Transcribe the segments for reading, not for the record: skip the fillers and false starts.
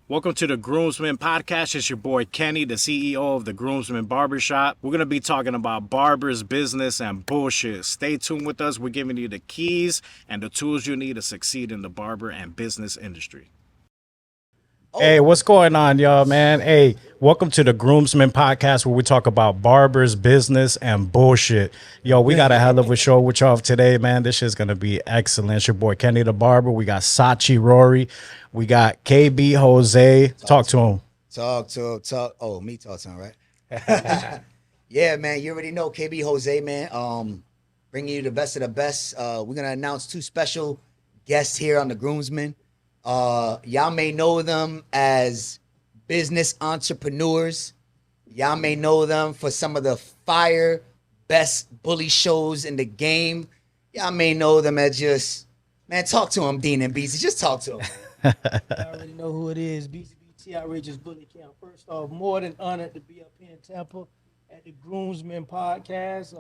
Welcome to the Groomsmen podcast. It's your boy Kenny, the CEO of the Groomsmen Barbershop. We're going to be talking about barbers, business, and bullshit. Stay tuned with us. We're giving you the keys and the tools you need to succeed in the barber and business industry. Hey, what's going on, y'all, man? Hey, welcome to the Groomsmen podcast where we talk about barbers, business, and bullshit. Yo, we got a hell of a show with y'all today, man. This shit's going to be excellent. It's your boy Kenny the Barber. We got Sachi Rory. We got KB Jose. Talk to him. Talk. Oh, me talk to him, right? Yeah, man. You already know KB Jose, man. Bringing you the best of the best. We're going to announce two special guests here on the Groomsmen. Y'all may know them as business entrepreneurs. Y'all may know them for some of the fire best bully shows in the game. Y'all may know them as just, man, talk to them, Dean and Beezy. Just talk to them. I already know who it is. BCBT Outrageous Bully Camp. First off, more than honored to be up here in Tampa at the Groomsmen podcast.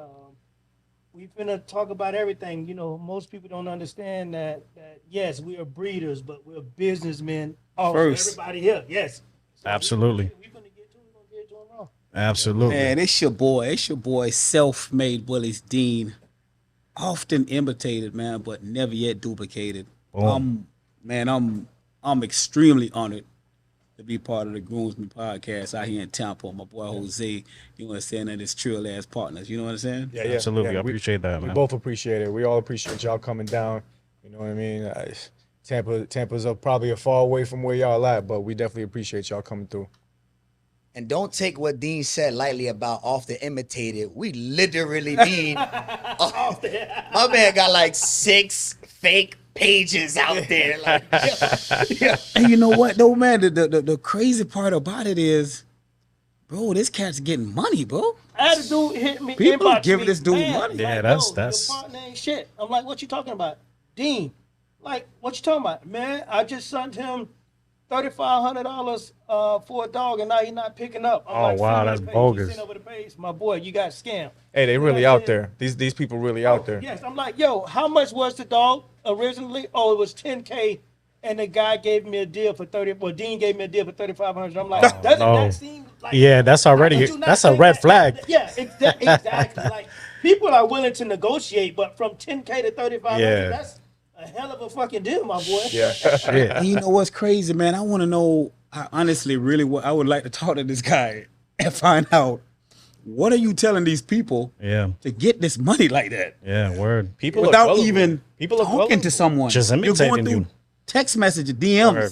We finna talk about everything. You know, most people don't understand that yes, we are breeders, but we're businessmen. First. Everybody here, yes. So Absolutely. We finna get to them all. Absolutely. Man, it's your boy, self-made bullies, Dean. Often imitated, man, but never yet duplicated. Boom. I'm extremely honored to be part of the Groomsmen podcast out here in Tampa. My boy Jose, you know what I'm saying, and his trill ass partners. You know what I'm saying? Yeah, Absolutely. yeah. I appreciate that, We man. both appreciate it. We all appreciate y'all coming down. You know what I mean? Tampa's probably a far away from where y'all at, but we definitely appreciate y'all coming through. And don't take what Dean said lightly about off the imitated. We literally mean my man got like 6 fake pages out there. Like, yeah. And you know what, though, man? The crazy part about it is, bro, this cat's getting money, bro. I had a dude hit me. People inbox give me, this dude man, money. Yeah, like, that's- your partner ain't shit. I'm like, what you talking about, Dean? Like, what you talking about, man? I just sent him $3,500 for a dog, and now he's not picking up. I'm Oh, like, wow, send me that's the page. bogus. He sent over the page. My boy, you got scammed. Hey, they really You know what out I'm there. These people really out there. Yes, I'm like, yo, how much was the dog originally? Oh, it was $10K, and the guy gave me a deal for 30. Well, Dean gave me a deal for $3,500. I'm like, doesn't no. that seem like? Yeah, that's already, Would you not that's a think red that- flag. Yeah, exactly. Like, people are willing to negotiate, but from $10K to $3,500, Yeah. that's a hell of a fucking deal, my boy. Yeah. Shit. And you know what's crazy, man? I want to know. I honestly, I would like to talk to this guy and find out what are you telling these people Yeah. to get this money like that Yeah, word. People are without gullible. even People are talking gullible. to someone. Just You're imitating going through you. text messages, DMs. Word.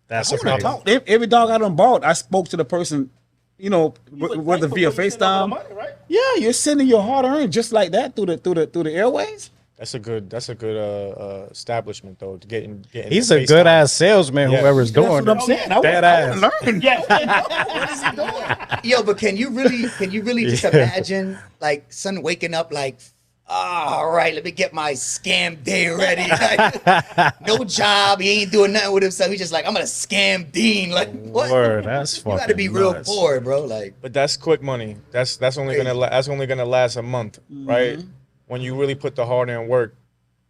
That's I a want to fact. talk. Every dog I done bought, I spoke to the person. You know, You would whether think via before you send over the FaceTime. money, right? Yeah, you're sending your hard earned just like that through the airways. That's a good establishment though. To getting He's the a good FaceTime. ass salesman, Yeah. whoever's That's doing what I'm it. saying. Dead I ass. want to learn. Yeah. Yo, but can you really just imagine like son waking up like, all right, let me get my scam day ready. Like, no job, he ain't doing nothing with himself. He's just like, I'm gonna scam Dean. Like, what? Word, that's You fucking gotta be real nuts. poor, bro. Like, But that's quick money. That's only Crazy. gonna last a month, right? When you really put the hard in work,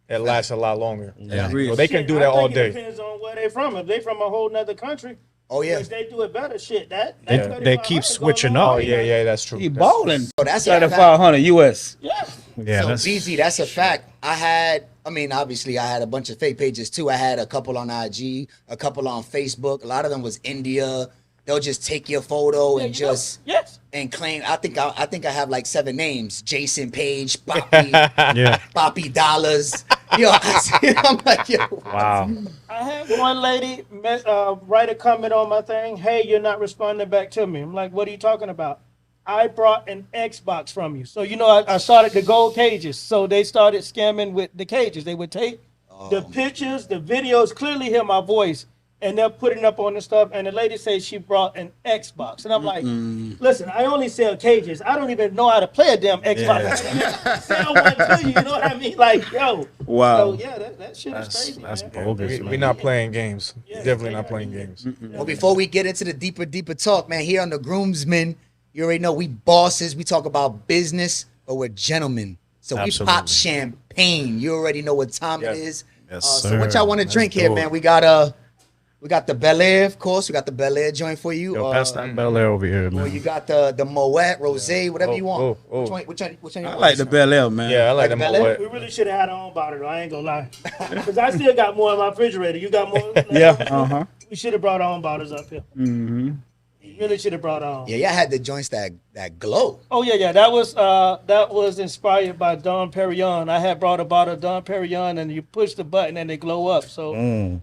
it lasts a lot longer. Yeah. So they can Shit, do I that all think It day. depends on where they from. If they from a whole nother country, oh yeah, which they do it better, shit. They keep switching up. Oh yeah, that's true. He That's- balling. so that's a fact. 3,500 US. Yeah. Yeah, So that's Beezy, that's a fact. Obviously I had a bunch of fake pages too. I had a couple on IG, a couple on Facebook. A lot of them was India. They'll just take your photo and you know, just yes. and claim. I think I have like 7 names: Jason Page, Boppy, yeah. Boppy Dollars. Yo, I'm like, yo, Wow. I had one lady write a comment on my thing. Hey, you're not responding back to me. I'm like, what are you talking about? I brought an Xbox from you. So, you know, I started the gold cages. So they started scamming with the cages. They would take the pictures, the videos, clearly hear my voice, and they're putting up on the stuff. And the lady says she brought an Xbox. And I'm like, listen, I only sell cages. I don't even know how to play a damn Xbox. Sell one to you, you know what I mean? Like, yo. Wow. So, yeah, that shit is crazy, That's man. bogus, We're man. not playing games. Yeah, Definitely yeah, not playing yeah. games. Well, before we get into the deeper talk, man, here on the Groomsmen, you already know we bosses. We talk about business, but we're gentlemen. So we Absolutely. pop champagne. You already know what time Yes. it is. Yes, So what sir. y'all want to Let's drink do here, it. man? We got We got the Bel Air, of course. We got the Bel Air joint for you. Yo, pass that Bel Air over here, Or man. you got the Moet, Rosé, whatever Oh, you want. oh, oh. Which one you I want? like the Bel Air, man. Yeah, I like Like them. Bel Air? We really should have had our own bottle, though. I ain't gonna lie. Because I still got more in my refrigerator. You got more? Yeah. Uh-huh. We should have brought our own bottles up here. Mm-hmm. We really should have brought our own. Yeah, y'all had the joints that glow. Oh yeah. That was inspired by Dom Perignon. I had brought a bottle of Dom Perignon, and you push the button and they glow up. So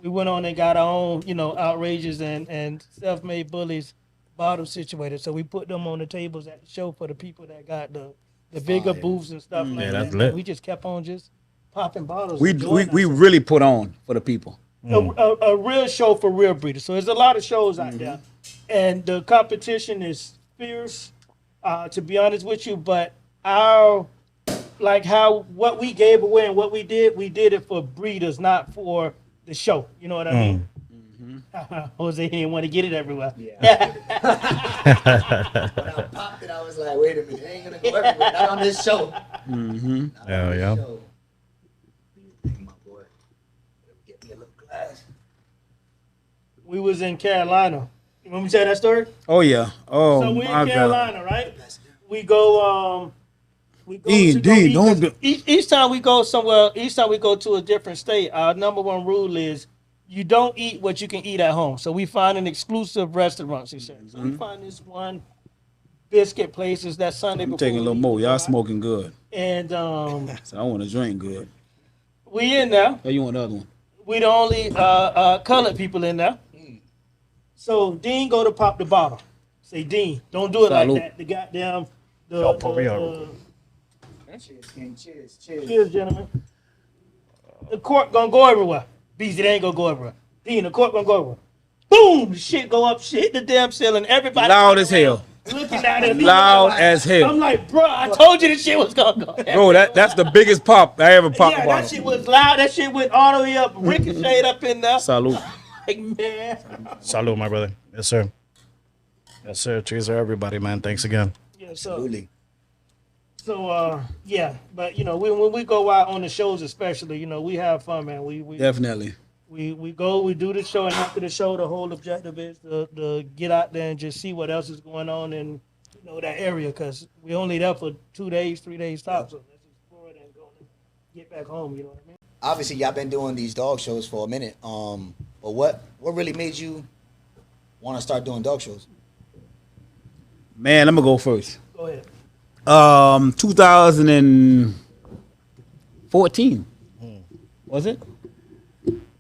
we went on and got our own, outrageous and self-made bullies bottles situated. So we put them on the tables at the show for the people that got the bigger Fire. booths and stuff like that's that. lit. We just kept on just popping bottles. We enjoying we ourselves. really put on for the people. A real show for real breeders. So there's a lot of shows out there, and the competition is fierce. To be honest with you, but what we gave away and what we did it for breeders, not for the show. You know what I mean? Jose didn't want to get it everywhere. Yeah. When I popped it, I was like, wait a minute, it ain't gonna go everywhere. Not on this show. Mm-hmm. Not Yeah, on this yeah. show. My boy. Get me a little glass. We was in Carolina. You want me to tell that story? Oh yeah. Oh So we my in God. Carolina, right? We go. Dean, don't do- Each time we go somewhere, each time we go to a different state, our number one rule is you don't eat what you can eat at home. So we find an exclusive restaurant. He said. So we find this one biscuit place. Is that Sunday I'm before taking a we little leave, more. Y'all right? smoking good. And So I want to drink good. we in there. Oh, you want the other one? We the only colored people in there. So Dean go to pop the bottle. Say, Dean, don't do it Salute. like that. The goddamn Yo, pour me out. Cheers, King. Cheers, cheers. cheers, gentlemen. The cork gonna go everywhere. Beezy, they ain't gonna go everywhere. Dean, the cork gonna go everywhere. Boom! The shit go up, shit hit the damn ceiling. Everybody Loud as hell. looking at it. Loud as I'm hell. like, bro, I told you the shit was gonna go. Bro, that's the biggest pop I ever popped Yeah, about. that shit was loud. That shit went all the way up, ricocheted up in there. Salute. Like, man. Salute, my brother. Yes, sir. Yes, sir. Cheers to everybody, man. Thanks again. Yeah, so. Absolutely. So yeah, but when we go out on the shows, especially, we have fun, man. We Definitely. go, we do the show, and after the show, the whole objective is to get out there and just see what else is going on in that area, because we only there for 2 days, 3 days tops. So let's explore it and go and get back home. You know what I mean? Obviously, y'all been doing these dog shows for a minute. But what really made you want to start doing dog shows? Man, I'm gonna go first. Go ahead. 2014. Was it?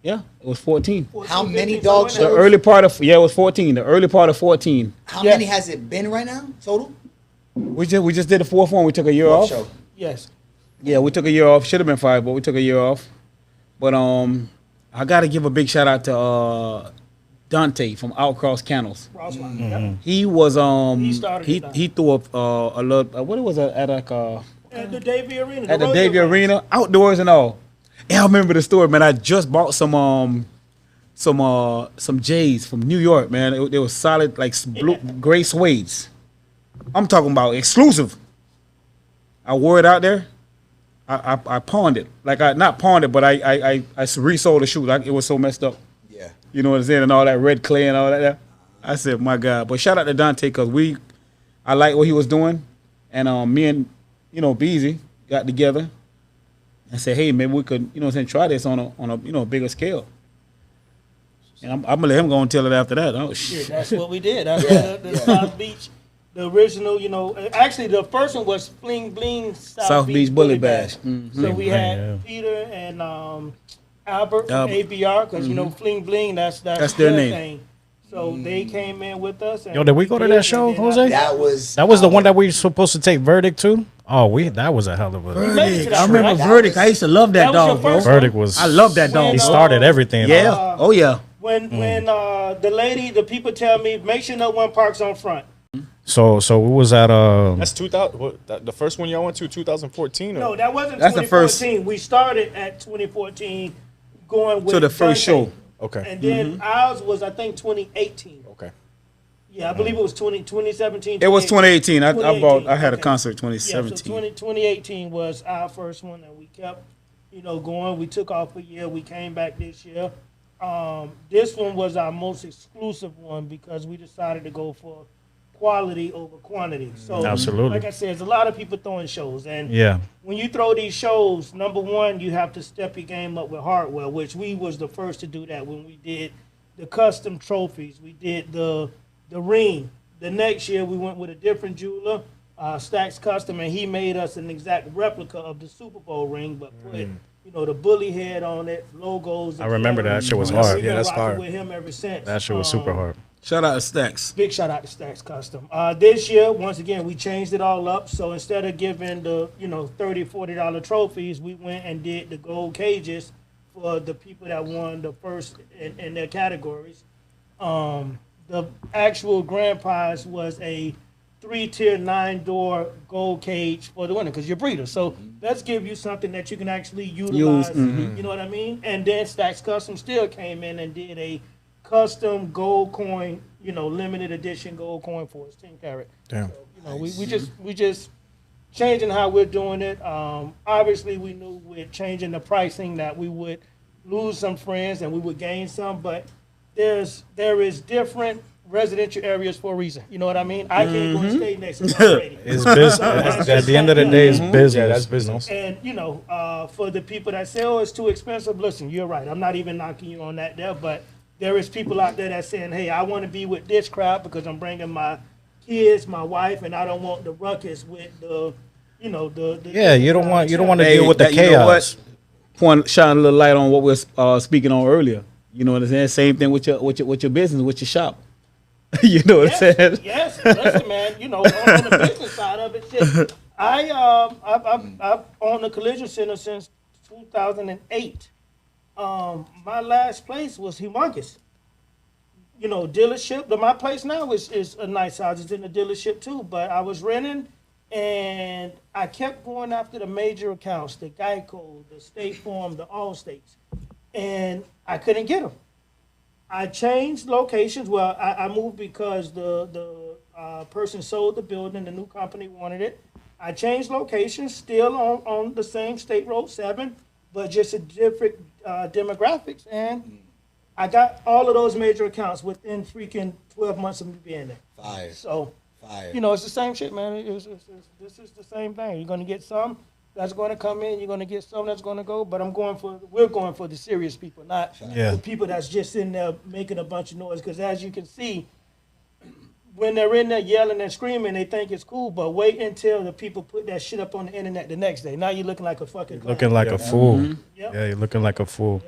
Yeah, it was 14. How many 15, dog somewhere The in shows? early part of it was 14. The early part of 14. How Yeah. many has it been right now total? We just did the fourth one. We took a year Dog off. show. there. Yes. Yeah, we took a year off. Should have been 5, but we took a year off. But I gotta give a big shout out to Dante from Outcross Kennels. Crossline. Yep. He was He started it. he threw up a little what was it at like At the Davy Arena. at the rodeo Davy grounds. Arena outdoors and all. And I remember the story, man. I just bought some J's from New York, man. They were solid like blue, gray suedes. I'm talking about exclusive. I wore it out there. I pawned it. Like I not pawned it, but I resold the shoe. Like it was so messed up. Yeah. You know what I'm saying? And all that red clay and all that. I said, my God. But shout out to Dante because I like what he was doing. And me and, Beezy got together and said, hey, maybe we could, try this on a bigger scale. And I'm going to let him go and tell it after that. Oh, Yeah, shit. that's what we did. That's the South Beach, the original, actually the first one was Fling Bling South Beach Bully Bash. Mm-hmm. So we had Yeah. Peter and Albert from Albert. ABR, because Fling Bling, that's That's their name. thing. So they came in with us. And Yo, did we go to that show, Jose? That was That was the one that we were supposed to take Verdict to? Oh, that was a hell of a... made it to that I remember show, right? Verdict. I used to love that, That was your dog, bro. first Verdict was... I love that dog. He When, started everything. Yeah. Oh, yeah. When the people tell me, make sure no one parks on front. So it was at... That's 2000. The first one y'all went to 2014. Or? No, that wasn't That's the 2014. We started at 2014 going with To the first show. Dante. Okay. And then ours was, I think, 2018. Okay. Yeah, I believe it was 2017. It was 2018. I had a 2018, concert Yeah, 2017. so 2018 was our first one, and we kept, going. We took off a year. We came back this year. This one was our most exclusive one because we decided to go for quality over quantity. So, Absolutely. like I said, there's a lot of people throwing shows, and Yeah. when you throw these shows, number one, you have to step your game up with hardware, which we was the first to do that when we did the custom trophies. We did the ring. The next year, we went with a different jeweler, Stacks Custom, and he made us an exact replica of the Super Bowl ring, but put the bully head on it, logos. I remember that. That shit was etc. hard. We've Yeah, been that's rocking hard. with him ever since. That shit was super hard. Shout out to Stacks. Big shout out to Stacks Custom. This year, once again, we changed it all up. So instead of giving the $30, $40 trophies, we went and did the gold cages for the people that won the first in their categories. The actual grand prize was a 3-tier 9-door gold cage for the winner because you're breeder. So let's give you something that you can actually utilize. You know what I mean? And then Stacks Custom still came in and did a custom gold coin, limited edition gold coin for his 10 carat. Damn. So, we just changing how we're doing it. Obviously, we knew with changing the pricing that we would lose some friends and we would gain some, but there is different residential areas for a reason. You know what I mean? I can't go and stay next to Tom Brady. It's business. At the end of the day, it's business. Yeah, that's business. And for the people that say, "Oh, it's too expensive," listen, you're right. I'm not even knocking you on that there, but there is people out there that saying, "Hey, I want to be with this crowd because I'm bringing my kids, my wife, and I don't want the ruckus with the." Yeah, you don't want to Hey, deal with the that- you know chaos. what? Shine a little light on what we we're speaking on earlier. You know what I'm saying? Same thing with your business, with your shop. You know what I'm saying? Yes, listen, man. On the business side of it, shit, I've owned a collision center since 2008. My last place was humongous. Dealership. My place now is a nice house. It's in the dealership too. But I was renting, and I kept going after the major accounts, the Geico, the State Farm, the Allstates, and I couldn't get them. I changed locations. Well, I moved because the person sold the building. The new company wanted it. I changed locations, still on the same State Road 7, but just a different demographics. And I got all of those major accounts within freaking 12 months of me being there. Fire. So, Fire. it's the same shit, man. This is the same thing. You're going to get some that's going to come in. You're going to get some that's going to go. But we're going for the serious people, not Yeah. the people that's just in there making a bunch of noise. Because as you can see, when they're in there yelling and screaming, they think it's cool. But wait until the people put that shit up on the internet the next day. Now you're looking like a fucking clown. Looking like a fool. Yep. Yeah, you're looking like a fool.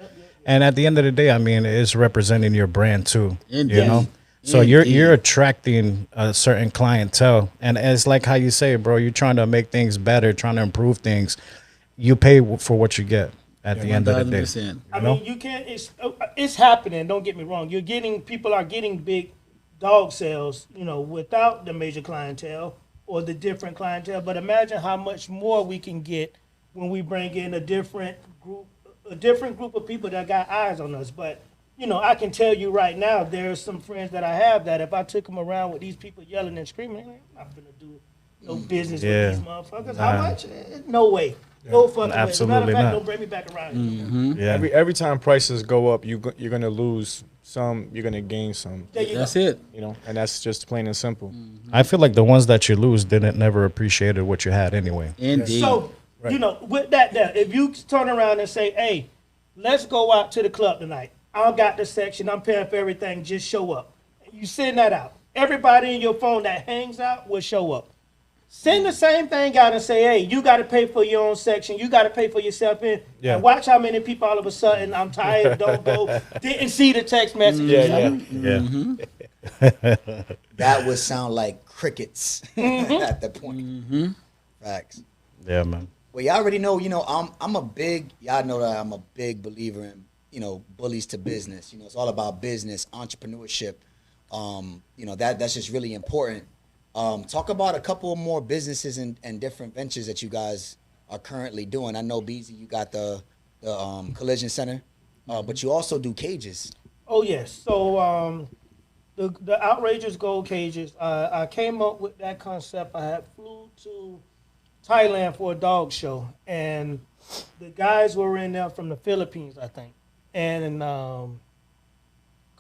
And at the end of the day, I mean, it's representing your brand too. Indeed. You know. So Indeed. you're attracting a certain clientele, and it's like how you say, bro. You're trying to make things better, trying to improve things. You pay for what you get at the end of the day. 1,000%. I mean, you can't. It's happening. Don't get me wrong. People are getting big dog sales, without the major clientele or the different clientele. But imagine how much more we can get when we bring in a different group of people that got eyes on us. But I can tell you right now, there's some friends that I have that if I took them around with these people yelling and screaming, I'm not gonna do no business Yeah. with these motherfuckers. How much? No way. No fucking way. As a matter Absolutely of fact, not. don't bring me back around here. Yeah. Every time prices go up, you're gonna lose some. You're gonna gain some. There you That's go. it. And that's just plain and simple. I feel like the ones that you lose didn't never appreciated what you had anyway. Indeed. So, with that there, if you turn around and say, hey, let's go out to the club tonight. I got the section. I'm paying for everything. Just show up. You send that out. Everybody in your phone that hangs out will show up. Send the same thing out and say, hey, you got to pay for your own section. You got to pay for yourself in. Yeah. And watch how many people all of a sudden, I'm tired, don't go, didn't see the text messages. Yeah. That would sound like crickets at the point. Facts. Yeah, man. Well, y'all already know, y'all know that I'm a big believer in, bullies to business. It's all about business, entrepreneurship. That's just really important. Talk about a couple more businesses and different ventures that you guys are currently doing. I know, Beezy, you got the collision center, but you also do cages. Oh, yes. So the outrageous gold cages, I came up with that concept. I had flew to Thailand for a dog show, and the guys were in there from the Philippines, I think. And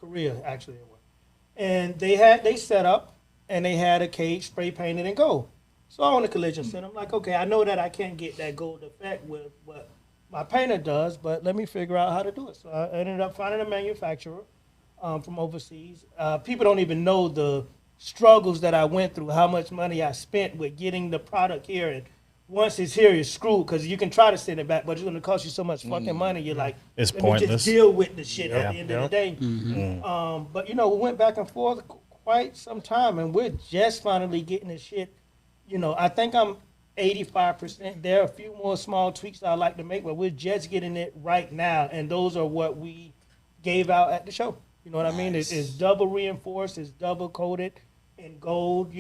Korea actually. And they set up and they had a cage spray painted in gold. So on the collision center, I'm like, okay, I know that I can't get that gold effect with what my painter does, but let me figure out how to do it. So I ended up finding a manufacturer from overseas. People don't even know the struggles that I went through, how much money I spent with getting the product here. And once it's here, you're screwed because you can try to send it back, but it's going to cost you so much fucking money. You're like, It's let me pointless. just deal with the shit at the end of the Yeah. day. But we went back and forth quite some time, and we're just finally getting the shit. I think I'm 85%. There are a few more small tweaks I'd like to make, but we're just getting it right now, and those are what we gave out at the show. You know what I mean? It's double reinforced, it's double coated in gold,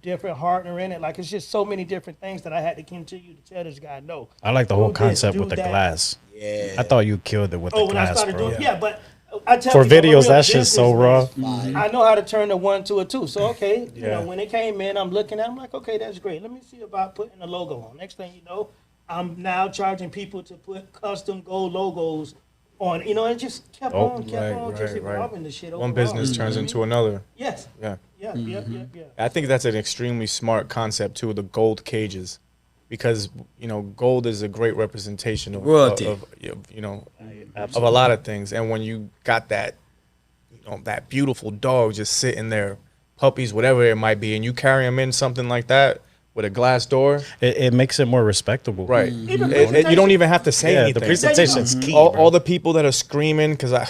different hardener in it. Like, it's just so many different things that I had to continue to tell this guy, no. I like the whole do this, concept do with the that. glass. Yeah. I thought you killed it with the Oh, when I glass, started bro. doing, yeah, but I tell For people, I'm a videos, real that shit's so businessman. raw. I know how to turn a 1 to a 2. So okay, Yeah. when it came in, I'm looking at, I'm like, okay, that's great. Let me see about putting a logo on. Next thing you know, I'm now charging people to put custom gold logos on. It just kept on, just evolving the shit. One overall, business you know turns what I into mean? another. Yes. Yeah. Yeah. I think that's an extremely smart concept too, the gold cages, because gold is a great representation of Royalty. of a lot of things. And when you got that that beautiful dog just sitting there, puppies, whatever it might be, and you carry them in something like that with a glass door, It makes it more respectable. right? Even You don't even have to say Yeah, anything. the presentation's key. All the people that are screaming, because I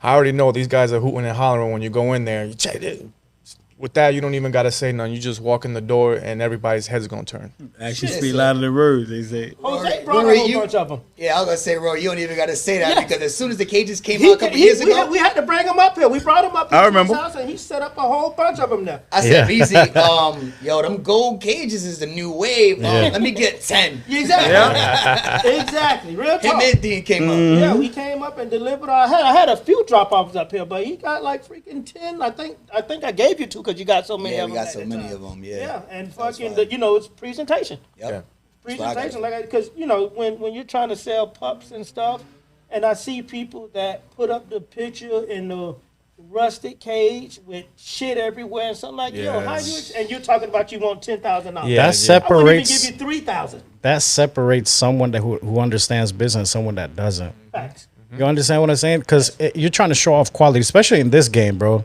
already know these guys are hooting and hollering when you go in there. You check it. With that, you don't even got to say nothing. You just walk in the door and everybody's head's going to turn. Actually speak louder than words, they say. Jose brought Rory, a whole you- bunch of them. Yeah, I was gonna say, Roy, you don't even gotta say that Yeah. because as soon as the cages came out a couple years ago, We had to bring him up here. We brought him up here I to remember. his house, and he set up a whole bunch of them there. I Yeah. said, Beezy, yo, them gold cages is the new wave. Let me get 10. Exactly. Exactly. Real Him talk. and Dean came up. Yeah, we came up and delivered. I had a few drop offs up here, but he got like freaking 10. I think I gave you 2 because you got so many Yeah, of we them. got so many of them. Yeah. Yeah, and That's fucking, fine. it's presentation. Yep. Yeah. That's what I gotta Presentation, do. because when you're trying to sell pups and stuff, and I see people that put up the picture in the rustic cage with shit everywhere and something like, how you? Yes. And you're talking about you want $10,000. Yeah. That I wouldn't even separates give you 3,000. that separates someone who understands business, someone that doesn't. Facts. You understand what I'm saying? Because you're trying to show off quality, especially in this game, bro.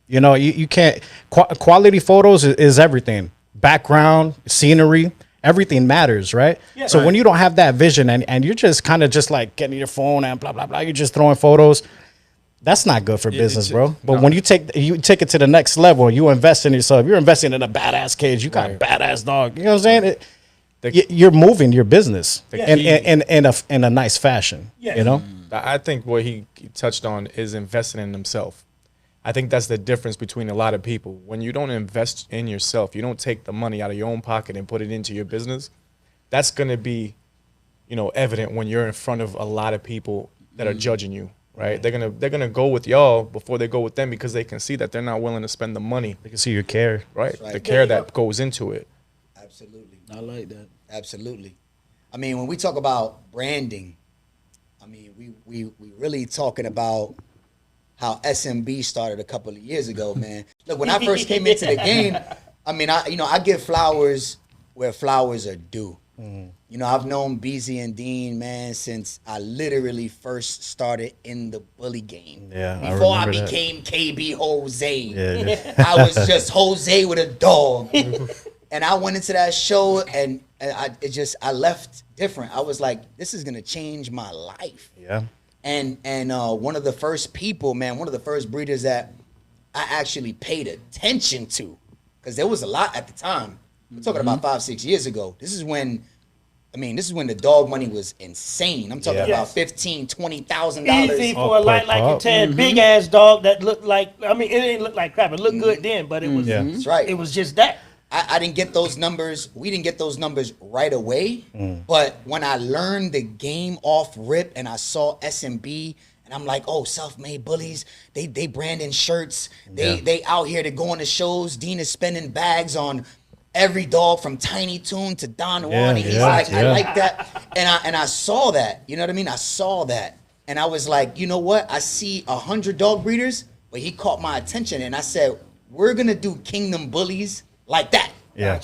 You can't. Quality photos is everything. Background, scenery, everything matters, right? Yeah. So when you don't have that vision and you're just kind of just like getting your phone and blah blah blah, you're just throwing photos. That's not good for business, bro. But when you take it to the next level, you invest in yourself. You're investing in a badass cage. You got a badass dog. You know what I'm saying? You're moving your business in a nice fashion. Yes. You know. I think what he touched on is investing in himself. I think that's the difference between a lot of people. When you don't invest in yourself, you don't take the money out of your own pocket and put it into your business, that's going to be, evident when you're in front of a lot of people that are judging you, right? They're going to go with y'all before they go with them because they can see that they're not willing to spend the money, You can see your care. right? right. The care that goes into it. Absolutely. I like that. Absolutely. I mean, when we talk about branding, I mean, we really talking about how SMB started a couple of years ago, man. Look, when I first came into the game, I mean, I give flowers where flowers are due. I've known Beezy and Dean, man, since I literally first started in the bully game. Yeah, I Before I remember that. became KB Jose. Yeah. I was just Jose with a dog. And I went into that show and I left different. I was like, this is gonna change my life. Yeah. And one of the first people, man, one of the first breeders that I actually paid attention to, because there was a lot at the time. We're talking about 5-6 years ago. This is when the dog money was insane. I'm talking Yeah. about $15,000, $20,000. Easy Oh, for a per light like a pup. 10, big ass dog that looked like, it didn't look like crap. It looked good then, but it was, Yeah. That's right. it was just that. I didn't get those numbers. We didn't get those numbers right away. But when I learned the game off rip and I saw SMB and I'm like, oh, self-made bullies, they branding shirts. They out here to go on the shows. Dean is spending bags on every dog from Tiny Toon to Don Juan. He's like, I like that. And I saw that. You know what I mean? I saw that. And I was like, you know what? I see 100 dog breeders, but he caught my attention, and I said, we're gonna do Kingdom Bullies like that. Yeah.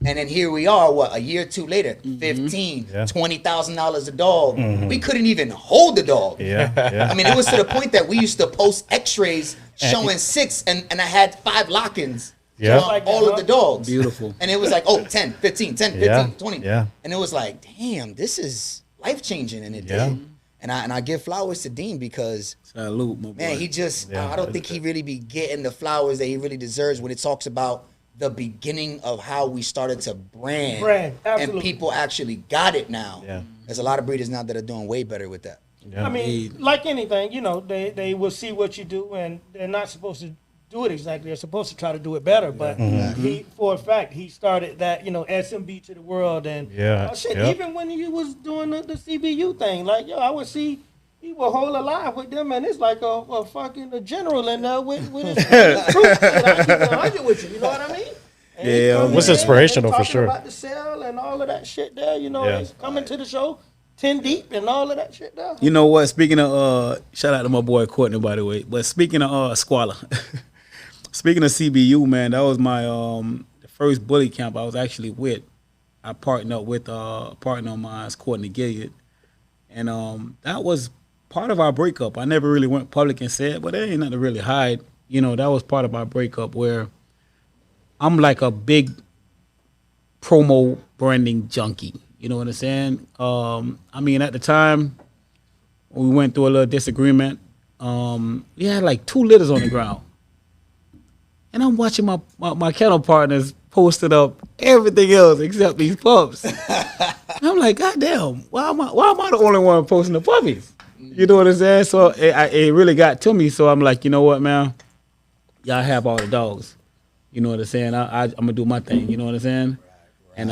And then here we are, what, a year or two later, 15, Yeah. $20,000 a dog. We couldn't even hold the dog. Yeah. Yeah. I mean, it was to the point that we used to post x-rays showing 6, and I had 5 lock-ins. Yeah. on all of the dogs. Beautiful. And it was like, oh, 10, 15, 10, 15, Yeah. 20. Yeah. And it was like, damn, this is life-changing, and it Yeah. did. And I give flowers to Dean because, Salute, my boy. man, he just, Yeah. I don't think he really be getting the flowers that he really deserves when it talks about the beginning of how we started to brand. Brand, And absolutely. people actually got it now. Yeah. There's a lot of breeders now that are doing way better with that. Yeah. I mean, like anything, you know, they will see what you do, and they're not supposed to do it exactly. They're supposed to try to do it better. But he, for a fact, he started that, you know, SMB to the world, and Yeah, shit. yeah. Even when he was doing the CBU thing, like I would see. He will hold alive with them, and it's like a fucking general in there with his troops. I keep it 100 with you, you know what I mean? And he Yeah, coming was in inspirational and for talking sure. About the sale and all of that shit there, you know, Yeah. he's coming to the show 10 deep and all of that shit there. You know what? Speaking of shout out to my boy Courtney, by the way. But speaking of Squalor, speaking of CBU, man, that was my the first bully camp I was actually with. I partnered up with a partner of mine, Courtney Gilliard, and that was part of our breakup. I never really went public and said, but there ain't nothing to really hide. You know, that was part of our breakup where I'm like a big promo branding junkie. You know what I'm saying? I mean, at the time, we went through a little disagreement. We had like 2 litters on the ground. And I'm watching my kennel partners posted up everything else except these pups. And I'm like, God damn, why am I the only one posting the puppies? You know what I'm saying? So it really got to me. So I'm like, you know what, man? Y'all have all the dogs. You know what I'm saying? I'm going to do my thing. You know what I'm saying? And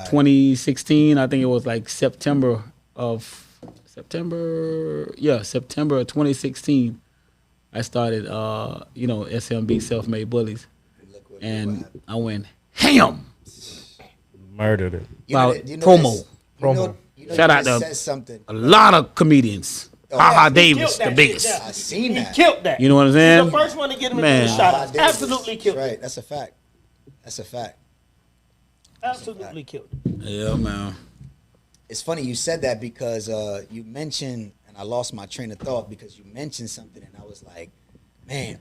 2016, I think it was like September of 2016, I started, SMB Self-Made Bullies. And I went ham Murdered it. about You know promo. this- you know- you know Shout you out just to said something. a lot of comedians. Haha He Davis, killed the that biggest. shit, I seen He that. killed that. You know what I'm He's saying? the first one to get him Man. into the shout Ah, out. Davis. Absolutely killed That's it. right. That's a fact. That's a fact. Absolutely killed it. Yeah, man. It's funny you said that because you mentioned, and I lost my train of thought because you mentioned something, and I was like, man,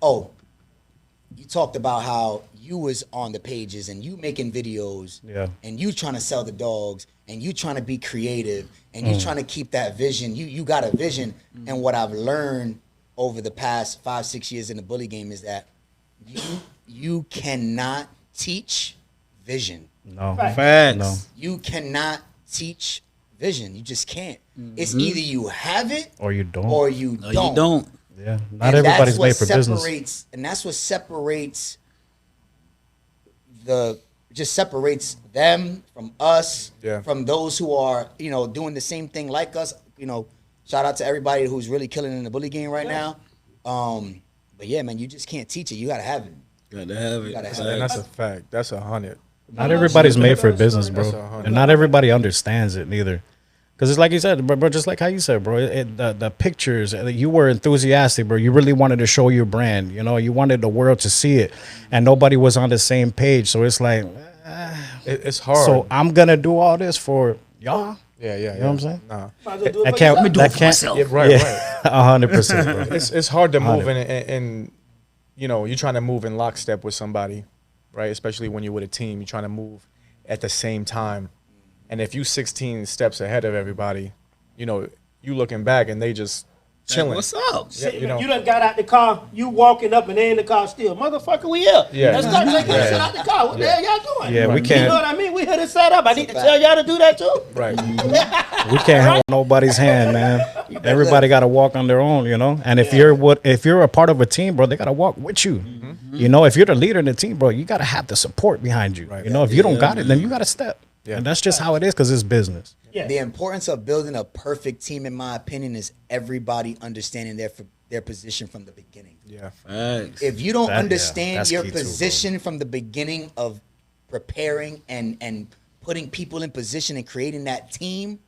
you talked about how you was on the pages and you making videos, Yeah. and you trying to sell the dogs, and you trying to be creative, and you trying to keep that vision. You got a vision, and what I've learned over the past 5-6 years in the bully game is that you cannot teach vision. No. Facts. No. You cannot teach vision. You just can't. It's either you have it Or you don't. or you No, don't. you don't. Yeah. Not And everybody's that's what made for business. separates- And that's what separates them from us, Yeah. from those who are, doing the same thing like us. Shout out to everybody who's really killing in the bully game right now. But yeah, man, you just can't teach it. You gotta have it. Got to have it. Gotta have And that's a fact. That's 100. Not everybody's made for business, That's bro. 100. And not everybody understands it neither. Because it's like you said, bro, just like how you said, bro, the pictures, you were enthusiastic, bro. You really wanted to show your brand. You wanted the world to see it. And nobody was on the same page. So it's like, It's hard. so I'm going to do all this for y'all? yeah. You know what I'm saying? Nah. Might as well do it I for can't, yourself. that can't, Yeah, right. yeah, 100%, bro. It's hard to move in you're trying to move in lockstep with somebody, right? Especially when you're with a team, you're trying to move at the same time. And if you 16 steps ahead of everybody, you looking back and they just chilling. What's up? Yeah, You done got out the car, you walking up and they in the car still. Motherfucker, we here. Yeah. Let's start taking this shit out the car. What the hell y'all doing? Yeah, we You can't- know what I mean? We here to set up. I need to tell y'all to do that too. Right. We can't hold nobody's hand, man. Everybody got to walk on their own, And if you're a part of a team, bro, they got to walk with you. If you're the leader in the team, bro, you got to have the support behind you. Right. If you don't got it, then you got to step. Yeah. And that's just how it is because it's business. Yeah. The importance of building a perfect team, in my opinion, is everybody understanding their position from the beginning. Yeah. Facts. If you don't Yeah, understand that's your key too, bro. position from the beginning of preparing and putting people in position and creating that team,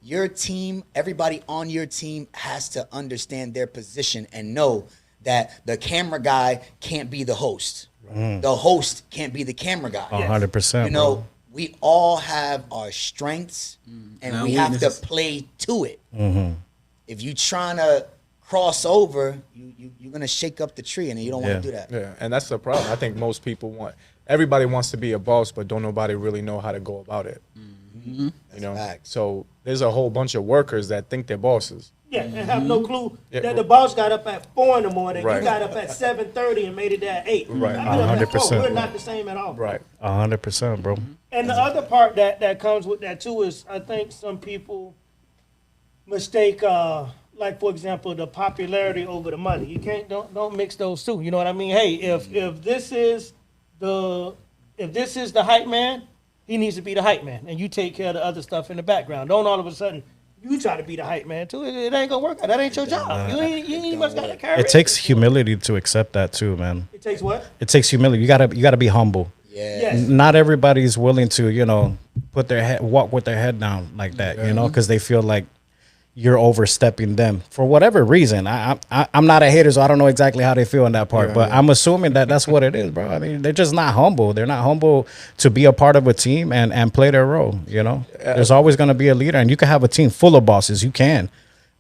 your team, everybody on your team has to understand their position and know that the camera guy can't be the host. The host can't be the camera guy. 100%. You know, bro. we all have our strengths and our we have to weaknesses. play to it. If you trying to cross over, you're going to shake up the tree and you don't want to do that. Yeah, and that's the problem. I think most people everybody wants to be a boss, but don't nobody really know how to go about it. You know, facts. so there's a whole bunch of workers that think they're bosses. Yeah, and have no clue Yeah. that the boss got up at 4 in the morning. Right. You got up at 7:30 and made it there at 8. Right. I get up at 4. 100%. We're not the same at all. Right. 100%, bro. And the other part that comes with that too is I think some people mistake like for example the popularity over the money. You can't don't mix those two. You know what I mean? Hey, if this is the hype man, he needs to be the hype man, and you take care of the other stuff in the background. Don't all of a sudden you try to be the hype man too. It ain't gonna work out. That ain't your job. You ain't much got to carry. It takes humility to accept that too, man. It takes what? It takes humility. You gotta be humble. Yeah. Yes. Not everybody's willing to, put their head, walk with their head down like that, because they feel like you're overstepping them for whatever reason. I'm not a hater, so I don't know exactly how they feel in that part, but I'm assuming that that's what it is, bro. I mean, they're just not humble. They're not humble to be a part of a team and play their role. There's always going to be a leader, and you can have a team full of bosses. You can,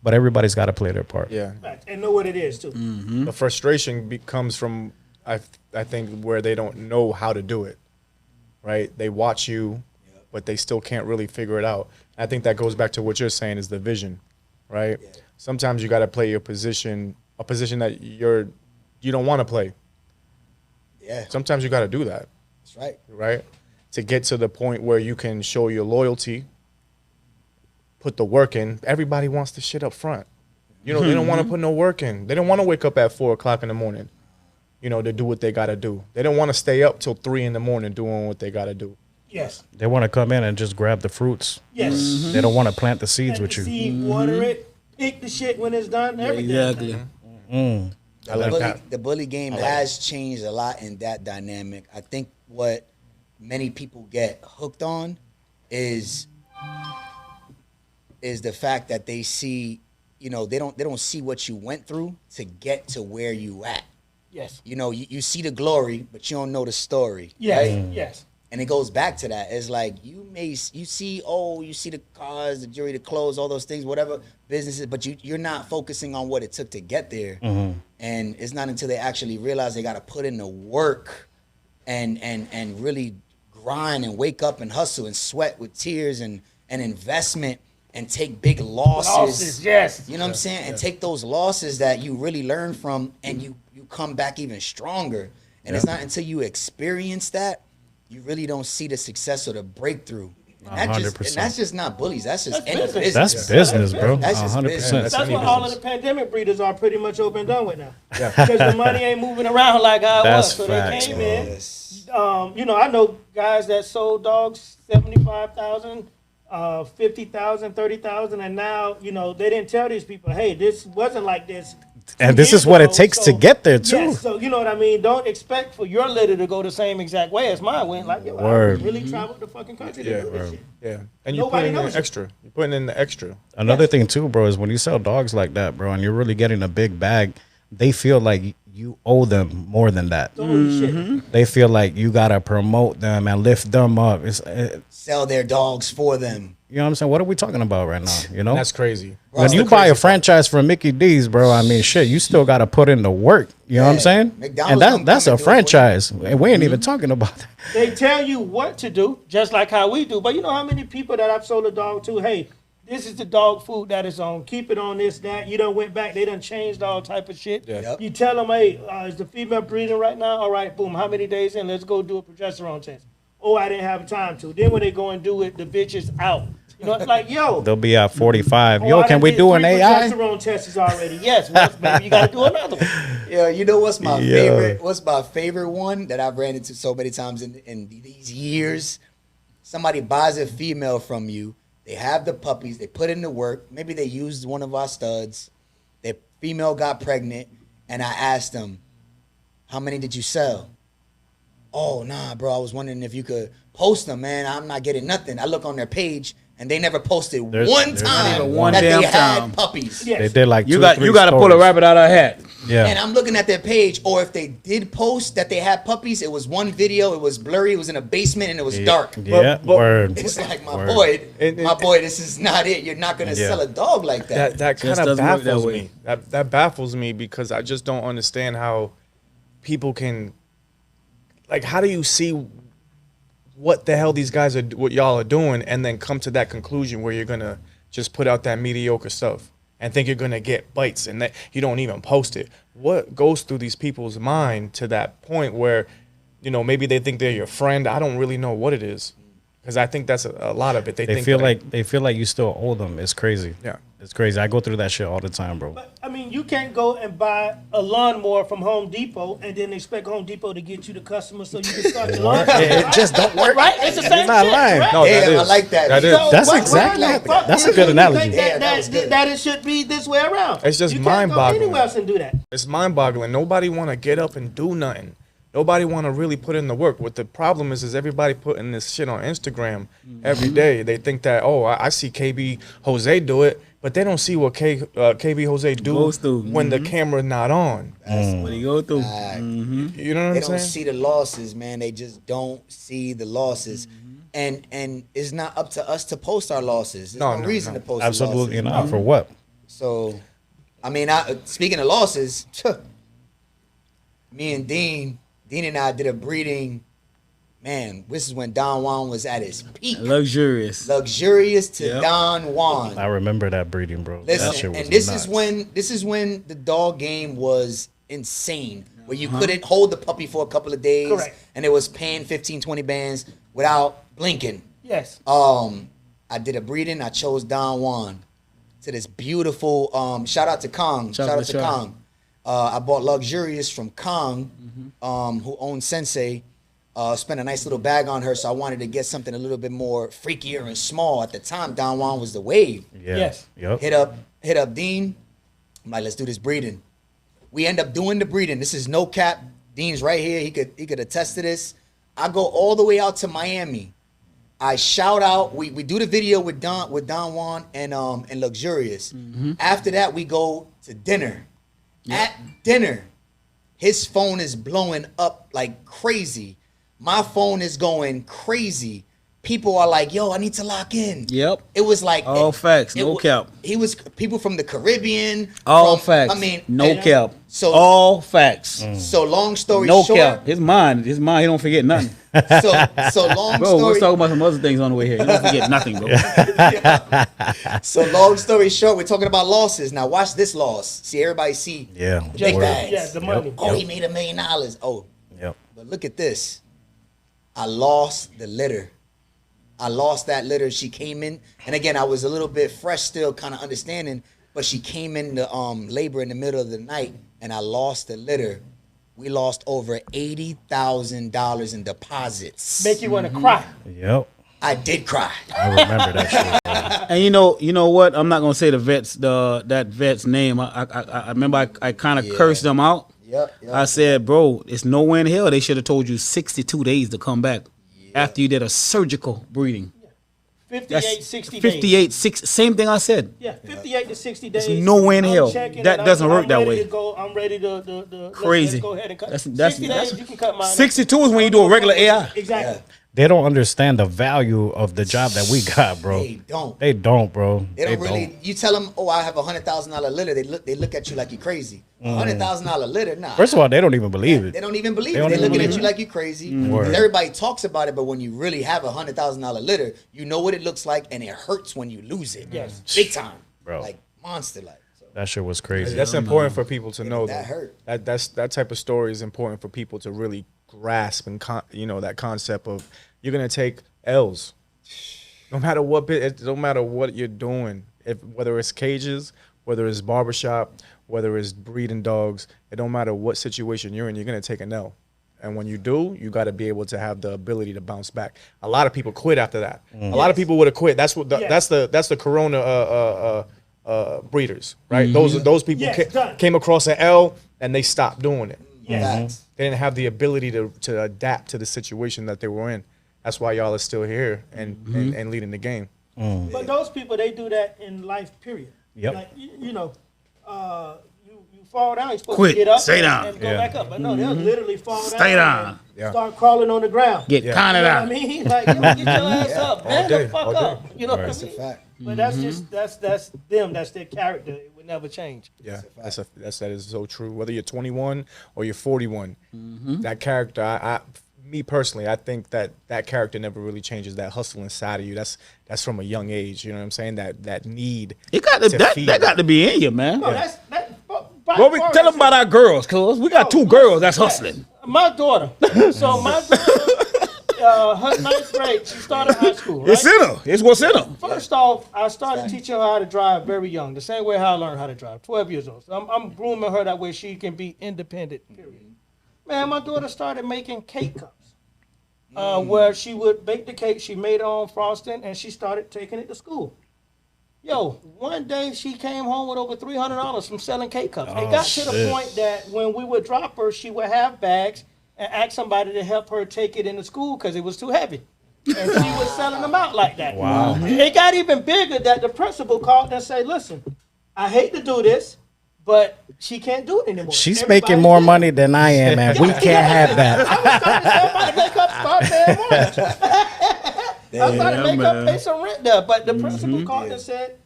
but everybody's got to play their part. Yeah. And know what it is too. The frustration comes from I think where they don't know how to do it. Right? They watch you, but they still can't really figure it out. I think that goes back to what you're saying is the vision, right? Yeah. Sometimes you got to play a position that you don't want to play. Yeah. Sometimes you got to do that. That's right. Right? To get to the point where you can show your loyalty, put the work in. Everybody wants the shit up front. They don't want to put no work in. They don't want to wake up at 4 o'clock in the morning, to do what they got to do. They don't want to stay up till 3 in the morning doing what they got to do. Yes. They want to come in and just grab the fruits. Yes. They don't want to plant the seeds Plant with the you. seed, water it, pick the shit when it's done, everything. Exactly. I like that. The bully game has changed a lot in that dynamic. I think what many people get hooked on is the fact that they see, they don't see what you went through to get to where you at. Yes. You see the glory, but you don't know the story. Yes. Right? Yes. And it goes back to that. It's like you see the cars, the jewelry, the clothes, all those things, whatever businesses, but you're not focusing on what it took to get there. And it's not until they actually realize they got to put in the work and really grind and wake up and hustle and sweat with tears and investment and take big losses. Yes. You know what I'm saying? And take those losses that you really learn from and you come back even stronger. And it's not until you experience that you really don't see the success or the breakthrough. And 100%. that's just not bullies. That's just That's any business. business. That's business, bro. That's just 100%. business. That's what all of the pandemic breeders are pretty much open and done with now. Yeah. Because the money ain't moving around like how it That's was. So facts, they came bro. in. Yes. I know guys that sold dogs 75,000, 50,000, 30,000, and now, they didn't tell these people, hey, this wasn't like this. And this is what it takes to get there, too. Yes, so you know what I mean? Don't expect for your litter to go the same exact way as mine went. Like, I Word. really traveled the fucking country to do this shit. Yeah. And you're Nobody putting in knows the it. extra. You're putting in the extra. Another thing too, bro, is when you sell dogs like that, bro, and you're really getting a big bag, they feel like you owe them more than that. Holy shit. They feel like you gotta promote them and lift them up. Sell their dogs for them. You know what I'm saying? What are we talking about right now? That's crazy. When you buy a franchise from Mickey D's, bro, I mean, shit, you still got to put in the work. You know what I'm saying? McDonald's And that's don't a come and do it for you. franchise. And we ain't even talking about that. They tell you what to do, just like how we do. But you know how many people that I've sold a dog to, hey, this is the dog food that is on. Keep it on this, that. You done went back. They done changed all type of shit. Yeah. Yep. You tell them, hey, is the female breeding right now? All right, boom. How many days in? Let's go do a progesterone test. Oh, I didn't have time to. Then when they go and do it, the bitch is out. You know, it's like, yo. They'll be at 45. oh, Yo, I can done we did do an 3 AI? progesterone tests already. Yes, well, maybe you got to do another one. Yeah, you know what's my Yeah. favorite? What's my favorite one that I've ran into so many times in these years? Somebody buys a female from you. They have the puppies. They put in the work. Maybe they used one of our studs. The female got pregnant, and I asked them, "How many did you sell?" "Oh, nah, bro. I was wondering if you could post them, man. I'm not getting nothing." I look on their page. and they never posted There's one not time even one that they damn had time. puppies. Yes. They did like You 2 or got 3 you got to pull a stories. rabbit out of a hat. Yeah. And I'm looking at their page, or if they did post that they had puppies, it was one video, it was blurry, it was in a basement, and it was dark. Yeah. But- Word. It's like, my Word. boy, this is not it. You're not gonna Yeah. sell a dog like that. That Just kind of doesn't work that baffles way. me. That baffles me because I just don't understand how people can, like, how do you see what the hell these guys are, what y'all are doing, and then come to that conclusion where you're gonna just put out that mediocre stuff and think you're gonna get bites and that you don't even post it. What goes through these people's mind to that point where, you know, maybe they think they're your friend? I don't really know what it is, because I think that's a lot of it. They think Feel that- like they feel like you still owe them. It's crazy. Yeah. It's crazy. I go through that shit all the time, bro. But, I mean, you can't go and buy a lawnmower from Home Depot and then expect Home Depot to get you the customer so you can start your lawn. It just don't work. Right? It's the same not shit, lying. right? No, that Damn, I is. like that. That is. So That's why exactly- the fuck that's a you good think analogy. Yeah, that was good. That it should be this way around. It's just you can't go mind-boggling. anywhere else and do that. It's mind-boggling. Nobody want to get up and do nothing. Nobody want to really put in the work. What the problem is everybody putting this shit on Instagram every day. They think that, oh, I see KB Jose do it, but they don't see what KB Jose do Goes through. when the camera's not on. What do you go through? You know what They I'm don't saying? see the losses, man. They just don't see the losses. And it's not up to us to post our losses. There's no, No, reason no. to post Absolutely the losses. not. For what? So, I mean, speaking of losses, me and Dean and I did a breeding. Man, this is when Don Juan was at his peak. Luxurious. Luxurious to Yep. Don Juan. I remember that breeding, bro. that shit Listen, was and this nuts. is when the dog game was insane, where you couldn't hold the puppy for a couple of days, Correct. and it was paying 15, 20 bands without blinking. Yes. I did a breeding. I chose Don Juan to this beautiful. Shout out to Kong. Shout out to Chocolate Kong. I bought Luxurious from Kong, who owns Sensei. Spent a nice little bag on her, so I wanted to get something a little bit more freakier and small. At the time, Don Juan was the wave. Yeah. Yes. Yep. Hit up Dean. I'm like, let's do this breeding. We end up doing the breeding. This is no cap. Dean's right here. He could attest to this. I go all the way out to Miami. I shout out. We do the video with Don Juan and Luxurious. After that, we go to dinner. At dinner, his phone is blowing up like crazy. My phone is going crazy. People are like, yo, I need to lock in. Yep. It was like All facts, no wa- cap. He was people from the Caribbean. All from- facts. I mean, no and- cap. So all facts. so long story No short. cap. His mind. He don't forget nothing. So long Bro, story. let's talk about some other things on the way here. He don't forget nothing, bro. So long story short, we're talking about losses. Now watch this loss. See, everybody see Yeah. big Word. bags. Yeah, the money. Oh, he made $1 million. Oh, Yep. but look at this. I lost the litter. I lost that litter. She came in, and again, I was a little bit fresh still, kind of understanding, but she came in to labor in the middle of the night, and I lost the litter. We lost over $80,000 in deposits. Make you want to cry. Yep. I did cry. I remember that shit. And you know what? I'm not gonna say that vet's name. I remember I kind of Yeah. cursed them out. Yep. I said, bro, it's nowhere in hell they should have told you 62 days to come back after you did a surgical breeding. 58, 60 days. 58, 6, same thing I said. Yeah, 58 to 60 days. nowhere in I'm hell. checking That and doesn't I'm work that ready way. to go. I'm ready to let's Crazy. go ahead and cut. That's 60 days, you can cut mine. 62 is when you do a regular AI. Exactly. Yeah. They don't understand the value of the job that we got, bro. They don't. They don't, bro. They don't really. You tell them, "Oh, I have $100,000 litter." They look at you like you're crazy. $100,000 litter, nah. First of all, they don't even believe it. They don't even believe They it. don't They're even looking at believe you it. like you're crazy. Word. 'Cause everybody talks about it, but when you really have $100,000 litter, you know what it looks like, and it hurts when you lose it. Yes. Big time, Bro. like monster like. So, That shit was crazy. That's important for people to know. that though. hurt. That type of story is important for people to really grasp and that concept of you're gonna take L's, no matter what no matter what you're doing. Whether it's cages, whether it's barbershop, whether it's breeding dogs, it don't matter what situation you're in. You're gonna take an L, and when you do, you got to be able to have the ability to bounce back. A lot of people quit after that. A lot of people would have quit. That's what Yes. that's the Corona breeders, right? Those people Yes, done. came across an L and they stopped doing it. Facts. They didn't have the ability to adapt to the situation that they were in. That's why y'all are still here and leading the game. But those people, they do that in life, period. Yep. Like, you know, you fall down, you're supposed Quit. to get up Stay and, down. and go Yeah. back up. But no, they'll literally fall Stay down. down. And start crawling on the ground. Get Yeah. counted You know what I out. mean? Like, yo, get your ass up, man. day, The fuck all up. day. You know what I That's a mean? fact. But that's just that's them. That's their character. It would never change. Yeah, that is so true. Whether you're 21 or you're 41, that character, me personally, I think that character never really changes. That hustle inside of you, that's from a young age. You know what I'm saying? That need. It got to, that feed. got to be in you, man. No, that's that. Well, tell them about our girls, cuz we got two girls that's hustling. My daughter. So my daughter, her ninth grade, she started high school. Right? It's in her. It's what's in her. First off, I started teaching her how to drive very young, the same way how I learned how to drive, 12 years old. So I'm grooming her that way she can be independent, period. Man, my daughter started making cake cups, where she would bake the cake, she made her own frosting, and she started taking it to school. Yo, one day she came home with over $300 from selling cake cups. It got to the point that when we would drop her, she would have bags and ask somebody to help her take it into school because it was too heavy. And she was selling them out like that. Wow. It got even bigger that the principal called and said, listen, I hate to do this, but she can't do it anymore. She's Everybody's making more doing it. money than I am, man. We can't have that. I was trying to sell my makeup, start paying more. I was trying to make her pay some rent there, but the principal called and said,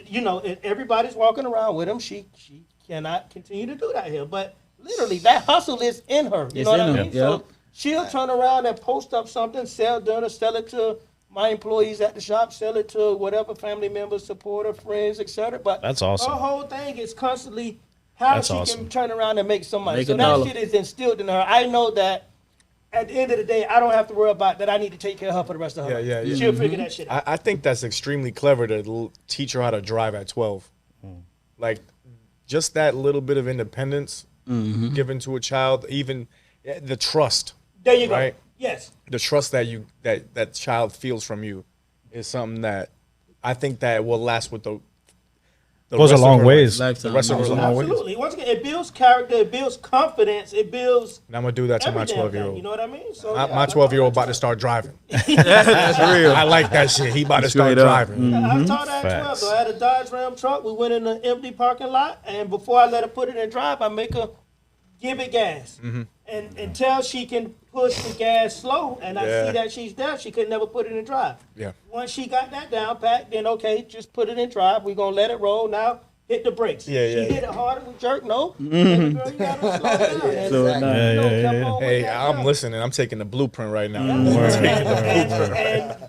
you know, everybody's walking around with him. She cannot continue to do that here. But literally, that hustle is in her. You It's know what in I her, mean? yeah. So she'll turn around and post up something, sell dinner, sell it to my employees at the shop, sell it to whatever family members, supporter, friends, etc. But That's awesome. her whole thing is constantly how That's she awesome. can turn around and make some money. Make So a that dollar. shit is instilled in her. I know that at the end of the day, I don't have to worry about that. I need to take care of her for the rest of her life. Yeah. She'll figure that shit out. I think that's extremely clever to teach her how to drive at 12. Like, just that little bit of independence given to a child, even the trust, There you go. right? Yes. the trust that child feels from you is something that I think that will last with the Goes a rest of long her ways. life. Lifetime. The rest of her life. Absolutely. Once again, it builds character, it builds confidence, it builds And I'm gonna do that to my every damn 12-year-old. thing. You know what I mean? So My 12-year-old about to start driving. That's real. I like that shit. He about to start Straight up. driving. I taught her at 12. Facts. So I had a Dodge Ram truck. We went in an empty parking lot, and before I let her put it in drive, I make her give it gas. And until she can push the gas slow, and I Yeah. see that she's there, she could never put it in drive. Yeah. Once she got that down pat, then okay, just put it in drive. We're gonna let it roll now. Hit the brakes. Yeah, She yeah. hit it harder. We jerk. No. Baby girl, you gotta slow down. And, Slow it down. you know, Yeah, kept yeah, on with Hey, that I'm stuff. listening. I'm taking the blueprint right now. And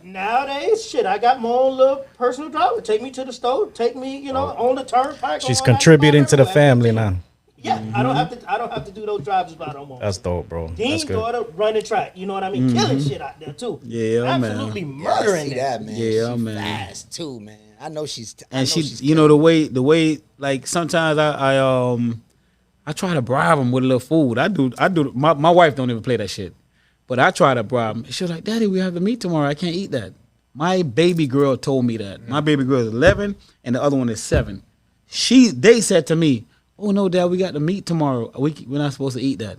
nowadays, shit, I got my own little personal driver. Take me to the store. Take me, you know, on the turnpike. She's on contributing to the 95 family everywhere. now. Yeah, I don't have to do those drives by no more. That's dope, bro. That's Dean's good. daughter running track. You know what I mean? Killing shit out there too. Yeah, man. Absolutely Yeah, I murdering see it. that, man. Yeah, she man. fast too, man. I know she's. I know And she, she's you know, the way, like sometimes I try to bribe them with a little food. I do. My wife don't even play that shit, but I try to bribe them. She was like, "Daddy, we have to meet tomorrow. I can't eat that." My baby girl told me that. My baby girl is 11, and the other one is 7. They said to me, "Oh no, Dad, we got to meet tomorrow. We're not supposed to eat that."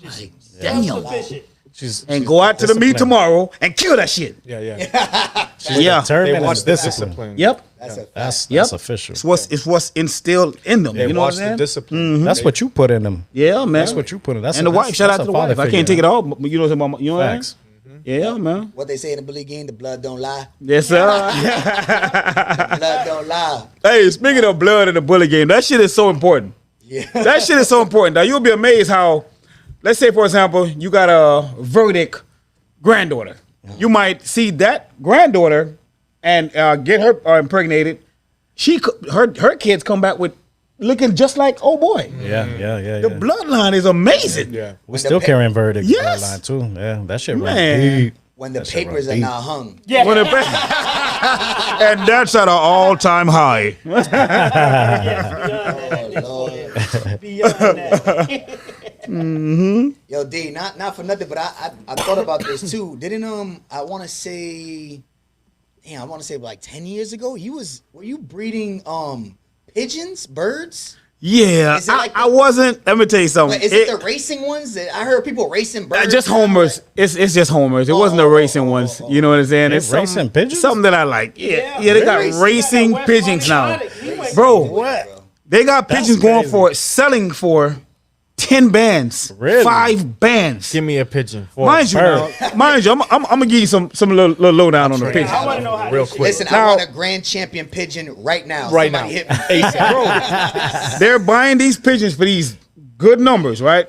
I'm like, damn. Self-sufficient. She's Go out to the meet disciplined. tomorrow and kill that shit. Yeah. Yeah. Determined They and watch the disciplined. discipline. Yep. That's a fact. That's Yep. official. It's what's instilled in them. They you know watch what the I'm saying? discipline. That's what you put in them. Yeah, man. That's what you put in. That's and the that's- wife. Shout that's out a to the father wife. I figure. can't take it all. But you know what I'm saying? You know what I'm Facts. saying? Yeah, man. What they say in the Billy game, the blood don't lie. Yes, sir. Blood don't lie. Hey, speaking of blood in the bully game, that shit is so important. Yeah. That shit is so important. Now you'll be amazed how, let's say for example, you got a verdict granddaughter. You might see that granddaughter and get her impregnated. Her kids come back with looking just like oh boy. Yeah. The bloodline is amazing. Yeah. We still carrying verdict Yes. line too. Yeah, that shit Man. right. deep. When the That shit papers run are deep. not hung. Yeah. When it- and that's at an all-time high. Yes, beyond that. Oh, Lord. Beyond that. Yo, D, not for nothing, but I thought about this too. Didn't I want to say like 10 years ago, were you breeding pigeons, birds? Yeah, Is it like I wasn't. Let me tell you something. But is it the racing ones? I heard people racing birds. Just homers. It's just homers. It wasn't the racing ones. You know what I'm saying? It's racing something, pigeons? something that I like. Yeah, Yeah, they got really? racing West pigeons now, Monty Exotic. He went bro. crazy with that. They got pigeons going for selling for 10 bands, Really? 5 bands. Give me a pigeon. For Mind you, bird. I'm gonna give you some little lowdown on the pigeons. I want to know how Real this shit quick. Listen, Now- I want a grand champion pigeon right now. Right Somebody now. hit me. They're buying these pigeons for these good numbers, right?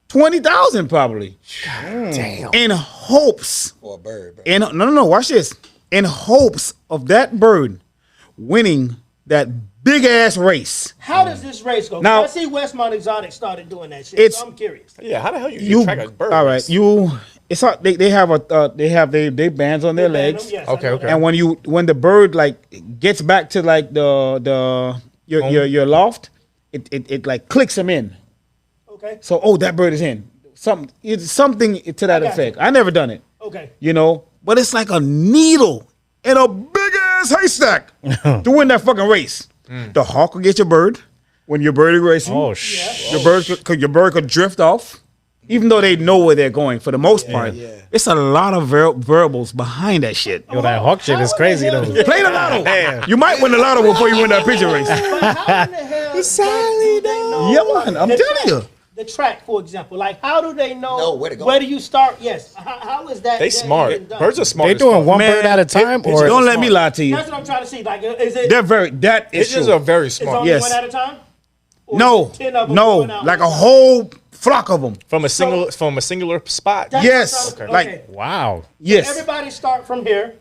20,000 probably. Damn. In hopes. For a bird, bro. No. Watch this. In hopes of that bird winning that big ass race. How does this race go? 'Cause Now- I see Westmont Exotic started doing that shit. It's- So I'm curious. Yeah, how the hell you You track a bird? all right? It's hard. They have they bands on their legs, Yes, Okay, I know okay. that. and when the bird like gets back to like your loft, it like clicks them in. Okay. So that bird is in. It's something to that got effect. you. I never done it. Okay. You know, but it's like a needle in a big ass haystack to win that fucking race. The hawk will get your bird when your bird is racing. Oh shit! Your bird could drift off, even though they know where they're going. For the most part, it's a lot of variables behind that shit. Yo, that hawk shit is crazy though. Play the lotto. You might win the lotto before you win that pigeon race. But how in the hell do they know Yeah, man, I'm the telling track? you. The track, for example, like how do they know Know where to go. Where do you start? Yes. How is that? They that smart. even done? Birds are smart. They as doing fuck. one Man, bird at a time, pigeons or Don't let me lie to you. That's what I'm trying to see. Like, is it? They're that is Pigeons true. are very It's smart. only Yes. one at a time. Or No, 10 of them no, going out like one a time? whole flock of them. From a singular spot. That's Yes, what I'm- like wow. yes. Everybody start from here.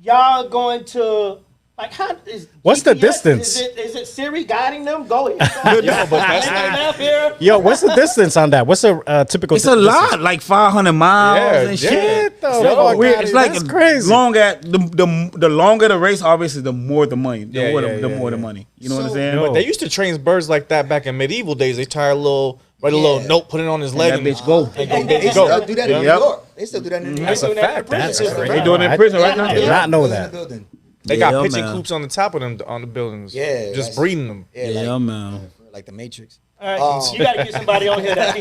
Y'all going to like how is What's the GPS? distance? Is it Siri guiding them? Go here. Yo, but that's Hang like- on up here. Yo, what's the distance on that? What's a typical? It's a lot, like 500 miles Yeah, and yeah. shit. Get the So fuck weird. outta It's here. like That's crazy. long at the longer the race, obviously, the more the money. The Yeah, more yeah, the yeah, more the yeah. money. You know what I'm So- saying? Yo. But They used to train birds like that back in medieval days. They tie a little note, put it on his leg, that bitch go. and They go. still do that in New Yep. York. They still do that in New York. That's a doing that in fact. prison. That's That's crazy. They doing it in prison right now. I did not know Those in that. the building. They got Yeah, pigeon man. coops on the top of them on the buildings. Yeah, just that's- breeding them. Yeah, man. Like the Matrix. All right, you got to get somebody on here that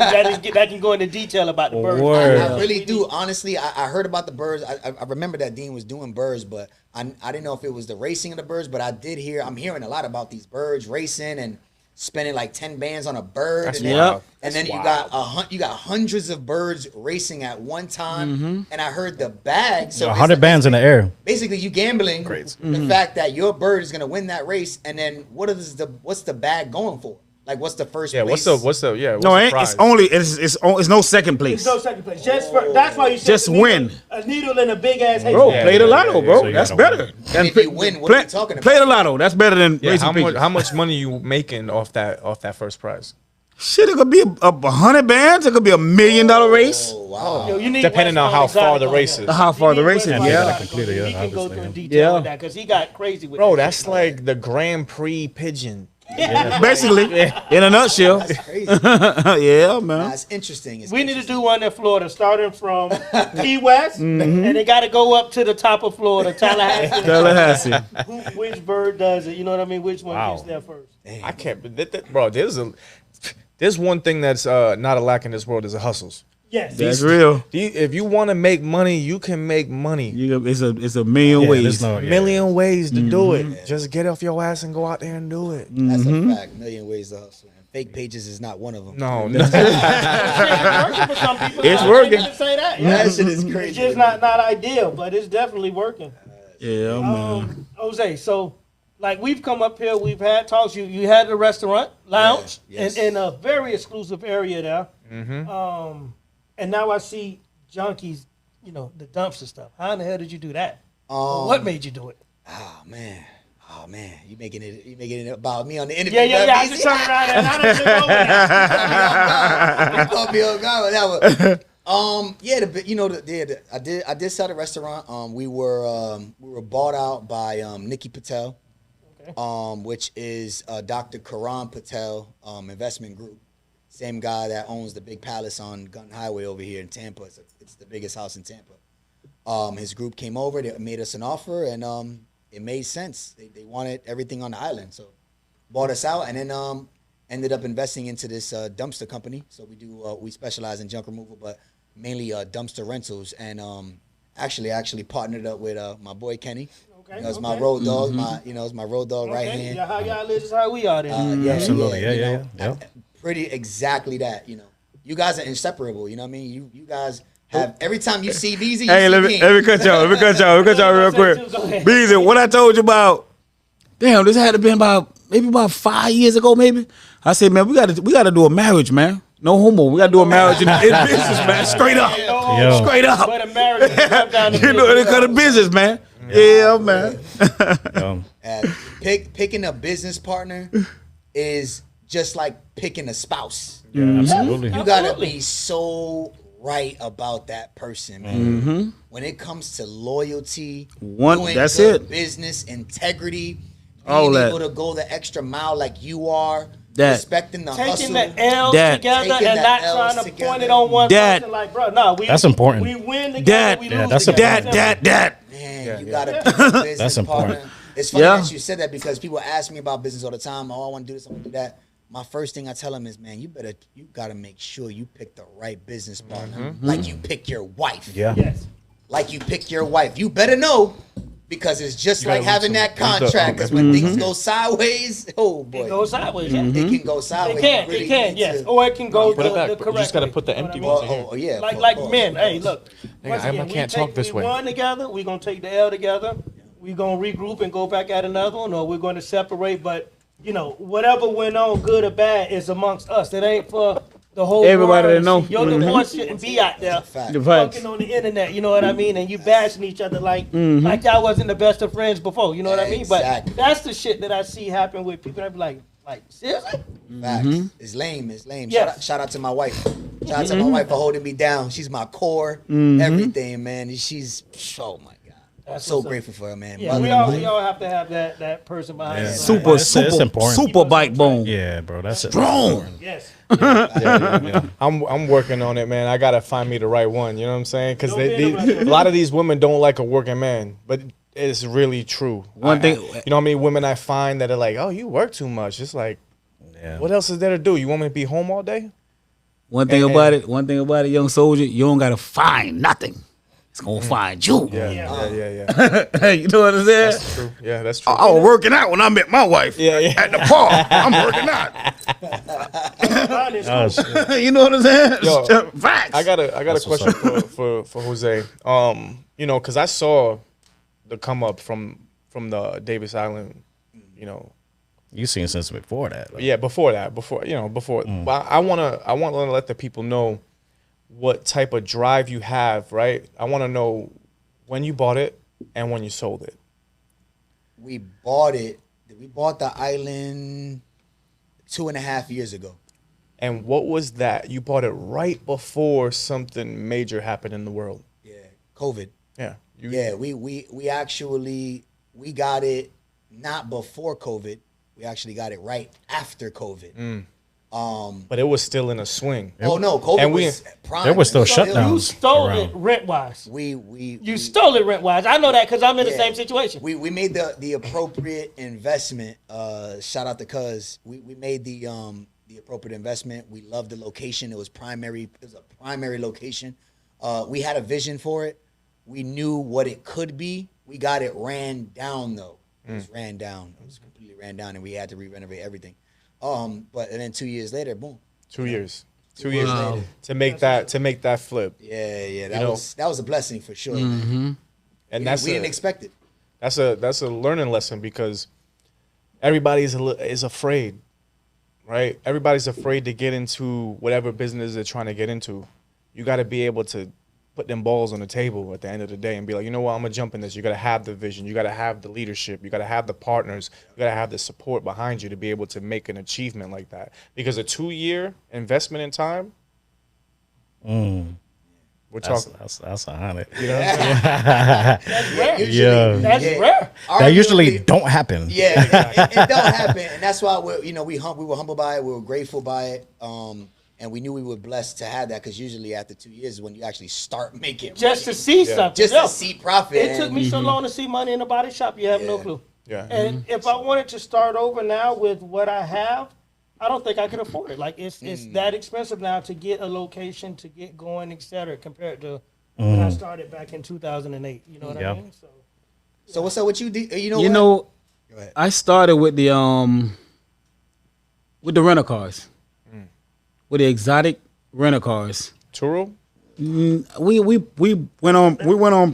can go into detail about the birds. Word. I really do. Honestly, I heard about the birds. I remember that Dean was doing birds, but I didn't know if it was the racing of the birds. But I'm hearing a lot about these birds racing and spending like 10 bands on a bird. That's and then, wild. and then That's you got hundreds of birds racing at one time. And I heard the bag. So 100 bands in the air. basically you gambling the fact that your bird is gonna win that race, and then what's the bag going for? Like what's the first Yeah, place? what's the No, the it's prize? it's no second place. There's no second place. That's why you said Just a needle- win. A needle in a big ass haystack. Bro, Yeah, play the yeah, lotto, yeah, bro. so you That's gotta better. And if you win, what are you talking about? Play the lotto. That's better than Yeah, racing pigeons. how much money you making off that first prize? Shit, it could be a 100 bands. It could be $1 million race. Oh wow. Yo, you need Depending on Westmont how Exotic far the on race here. is. How far You the need race is, Westmont yeah. Exotic Completed, on here. yeah, He can go obviously, through in yeah. detail Yeah. with that because he got crazy with Bro, that that's shit. like the Grand Prix pigeon. Basically, in a nutshell. That's crazy. Yeah, man. That's interesting. It's We need to do one in Florida, starting from Key West, and they got to go up to the top of Florida, Tallahassee. Tallahassee. Which bird does it? You know what I mean? Which one Wow. gets there first? I can't. Bro, there's one thing that's not a lack in this world is the hustles. Yes. That's real. If you want to make money, you can make money. It's a million Yeah, ways. there's no- A yeah. million ways to do it. Just get off your ass and go out there and do it. That's a fact. Million ways to hustle. And fake pages is not one of them. No, It's working for some people. It's I can't working. even say that. Yeah. That shit is It's crazy. just not ideal, but it's definitely working. Yeah, man. Jose, so like we've come up here, we've had talks. You had the restaurant lounge Yeah, yes. in a very exclusive area there. And now I see junkies, the dumpster stuff. How in the hell did you do that? What made you do it? Oh man. You making it about me on the interview. Yeah. man, I Beezy? just turned around and I didn't know that. You caught me off guard with that one. I did sell the restaurant. We were bought out by Nikki Patel, which is Dr. Karan Patel investment group. Same guy that owns the big palace on Gun Highway over here in Tampa. It's the biggest house in Tampa. His group came over. They made us an offer, and it made sense. They wanted everything on the island, so bought us out. And then ended up investing into this dumpster company. So we specialize in junk removal, but mainly dumpster rentals. And actually partnered up with my boy Kenny. Okay, It's my road dog. It's my road dog right Okay, hand. yeah, how y'all live is how we are then. Absolutely. Yeah, you yeah, know, yeah. Pretty exactly that. You guys are inseparable. You know what I mean? You guys have every time you see Beezy, you Hey, see let me cut y'all. Let me cut y'all real Go quick. ahead. Beezy, what I told you about? Damn, this had to been about 5 years ago, maybe. I said, man, we gotta do a marriage, man. No homo. We gotta do a marriage in business, man. Straight up, Yo. straight up. But America come down to You know, they cut a business, man. Yeah, man. picking a business partner is just like picking a spouse. Absolutely. You gotta be so right about that person, man. When it comes to loyalty, doing That's good it. business, integrity, All being that. able to go the extra mile like you are, That. respecting the taking hustle. the L's That. together Taking and the not L's trying to together. point it on one That. person. Like, bro, no, That's important. We win together, That. we Yeah, lose that's together. That. Man, you gotta pick a business That's important. partner. It's funny Yeah. that you said that because people ask me about business all the time. Oh, I want to do this, I want to do that. My first thing I tell them is, man, you gotta make sure you pick the right business partner, like you pick your wife. Yeah. Yes. Like you pick your wife. You better know, because it's just You like gotta having read that some- read the- contract. Because when things go sideways, oh boy, It goes sideways, yeah. it can go sideways. It can, You really it can, need yes. to- Or it can go Put it back. the You correct just gotta way. put the You know empty what I ones mean? in here. Oh yeah, Like men, hey, look. Nigga, once again, I can't talk this we way. won together, we're gonna take the L together. We're gonna regroup and go back at another one, or we're gonna separate. But whatever went on, good or bad, is amongst us. It ain't for the whole Everybody world that to know. see. Your divorce shouldn't be out there. fact. The facts. Fucking on the internet, you know what I mean, and you bashing each other like y'all wasn't the best of friends before, you know what I mean? Exactly. But that's the shit that I see happen with people that be like seriously? Facts. It's lame. It's lame. Yes. Shout out to my wife. Shout out to my wife for holding me down. She's my core, everything, man. And she's oh my god. I'm That's so what's up. grateful for her, man. Yeah, Mother we and all wife. have to have that person behind us. Super, It's important. super backbone. Yeah, bro. That's it. Strong. Yes. I'm working on it, man. I gotta find me the right one. You know what I'm saying? Because Don't be in a rush. a lot of these women don't like a working man, but it's really true. One thing- you know how many women I find that are like, "Oh, you work too much." It's like, Yeah. what else is there to do? You want me to be home all day? One thing about it, young soldier, you don't gotta find nothing. It's gonna find you. Yeah. You know what I'm saying? That's true. Yeah, that's true. I was working out when I met my wife. Yeah. At the park. I'm working out. Oh, shit. You know what I'm saying? Yo, Facts. I got a what's question for Jose. Because I saw the come up from the Davis Island, You seen since before that. Like, Yeah, before. But I wanna let the people know what type of drive you have, right? I wanna know when you bought it and when you sold it. We bought it. We bought the island 2.5 years ago. And what was that? You bought it right before something major happened in the world. Yeah, COVID. Yeah. Yeah, we actually got it not before COVID. We actually got it right after COVID. But it was still in a swing. Oh no, COVID And was prime. There was still So shutdowns. You stole around. it rent wise. We Stole it rent wise. I know that because I'm in the Yeah. same situation. we made the appropriate investment. Shout out to Cuz. We made the appropriate investment. We loved the location. It was primary. It was a primary location. We had a vision for it. We knew what it could be. We got it ran down though. It was ran down. It was completely ran down, and we had to re-renovate everything. But then 2 years later, boom. 2 years. 2 Wow. years later to make that flip. Yeah. You know- That was a blessing for sure. Man. And We didn't expect it. That's a learning lesson because everybody is afraid, right? Everybody's afraid to get into whatever business they're trying to get into. You got to be able to put them balls on the table at the end of the day and be like, you know what, I'm gonna jump in this. You got to have the vision. You got to have the leadership. You got to have the partners. You got to have the support behind you to be able to make an achievement like that. Because a 2-year investment in time, we're talking. That's a hundred. You know what I'm saying? That's rare. Yeah. That's Yeah. rare. That usually Arguably- don't happen. Yeah, it don't happen, and that's why we were humbled by it. We were grateful by it, and we knew we were blessed to have that because usually after 2 years is when you actually start making Just to money. see something. just Yo, to see profit. It took and- me so long to see money in the body shop. You have no Yeah. clue. Yeah. And if I wanted to start over now with what I have, I don't think I could afford it. Like it's that expensive now to get a location, to get going, etc. Compared to when I started back in 2008. You know what I mean? So what's up with you? You know You what? know, Go ahead. I started with the rental cars, with the exotic rental cars. Turo? We went on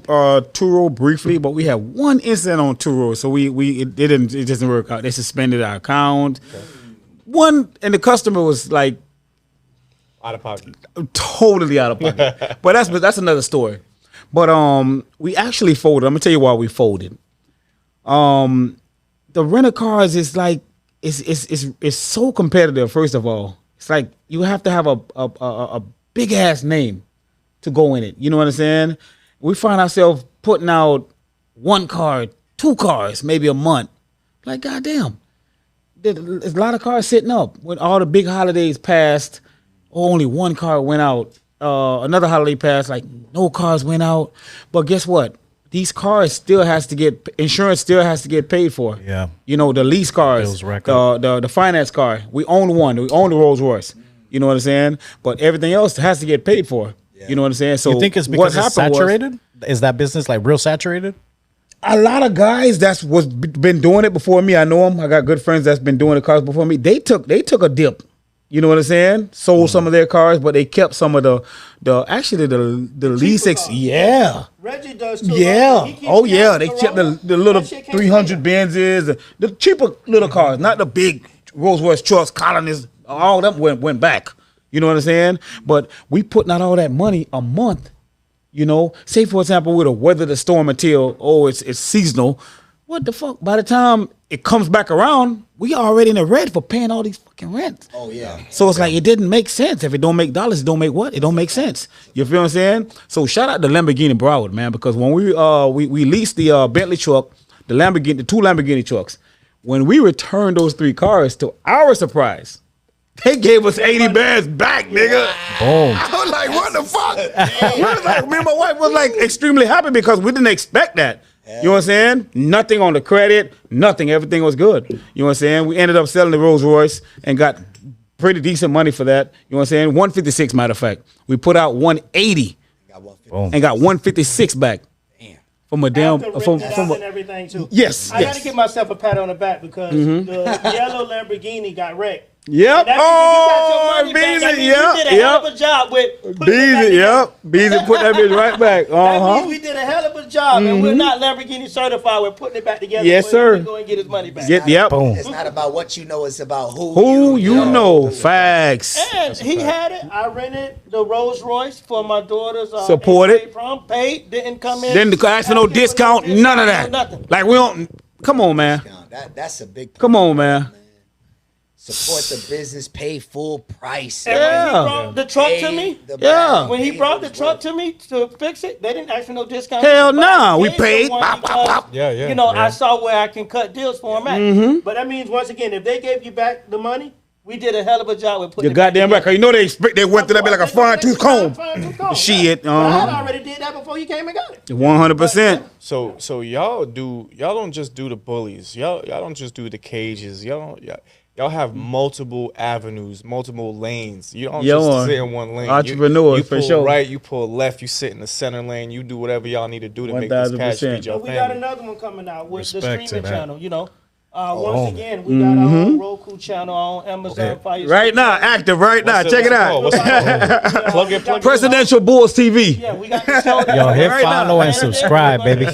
Turo briefly, but we had one incident on Turo, so it didn't work out. They suspended our account. One, and the customer was like Out of pocket. totally out of pocket. But that's another story. But we actually folded. I'm gonna tell you why we folded. The rental cars is like it's so competitive. First of all, it's like you have to have a big ass name to go in it. You know what I'm saying? We find ourselves putting out one car, two cars, maybe a month. Like, goddamn. There's a lot of cars sitting up. When all the big holidays passed, only one car went out. Another holiday passed, like no cars went out. But guess what? These cars still insurance still has to get paid for. Yeah. You know, the lease cars, Bills rack up. the finance car. We own one. We own the Rolls Royce. You know what I'm saying? But everything else has to get paid for. You know what I'm saying? So You think it's what because it's happened was, saturated? Is that business like real saturated? a lot of guys been doing it before me. I know them. I got good friends that's been doing the cars before me. They took a dip. You know what I'm saying? Sold some of their cars, but they kept some of the lease. cars. Yeah. Reggie does too. Yeah. He keeps Oh yeah. getting They kept Corolla. the little That shit can't 300 fail. Benzes, the cheaper little cars, not the big Rolls Royce trucks, Colonists. All them went back. You know what I'm saying? But we putting out all that money a month. You know, say for example, we'd have weathered the storm until it's seasonal. What the fuck? By the time it comes back around, we already in the red for paying all these fucking rents. Oh yeah. So it's like it didn't make sense. If it don't make dollars, it don't make what? It don't make sense. You feel what I'm saying? So shout out to Lamborghini Broward, man, because when we leased the Bentley truck, the two Lamborghini trucks, when we returned those three cars, to our surprise, they gave us 80 bands back, nigga. Boom. I was like, what the fuck? We was like, me and my wife was like extremely happy because we didn't expect that. You know what I'm saying? Nothing on the credit, nothing. Everything was good. You know what I'm saying? We ended up selling the Rolls Royce and got pretty decent money for that. You know what I'm saying? 156, matter of fact. We put out 180 Got 150. Boom. and got 156 back Damn. from a damn After from written from out and a, everything too. yes, I yes. got to give myself a pat on the back because the yellow Lamborghini got wrecked. Yep. And that means you got your money back. That Beezy, means we did a hell of a job with putting it back Beezy, together. Beezy put that bitch right back. That means Uh-huh. we did a hell of a job, and we're not Lamborghini certified. We're putting it back together. Yes, so he sir. can go and get his money back. Yep. Boom. It's not about what you know. It's about Who you know. Facts. And he had it. I rented the Rolls Royce for my daughter's Supported. 8th grade prom. Paid, didn't come in. Didn't ask for no Asking discount, none of that. Nothing. Like we don't. Come on, man. That's a big. Come on, man. Support the business. Pay full price. And Yeah. when he brought the truck to me, Yeah. when he brought the truck to me to fix it, they didn't ask for no discount. Hell But nah, I we did the paid. one Bop, bop, because, bop. Yeah, yeah. You know, Yeah. I saw where I can cut deals for him at. Mm-hmm. But that means, once again, if they gave you back the money, we did a hell of a job with putting You're it back goddamn right. together. Cause you know they went through that bit like a fine tooth comb. Shit, But I had uh-huh. already did that before you came and got it. 100%. So y'all don't just do the bullies. Y'all don't just do the cages. Y'all have multiple avenues, multiple lanes. You don't Yo, just sit in one lane. entrepreneurs, you for pull sure. right, you pull left, you sit in the center lane, you do whatever y'all need to do to make this cash 1000%. feed your But we got family. another one coming out with Respect the to streaming that. channel. You know, once again, we got our own Roku channel on Amazon Fire. Right now, active right now. What's Check it called? out. What's it called? Plug it. Presidential Bulls TV. Yeah, we got the show. Yo, hit Right now. follow and subscribe, baby.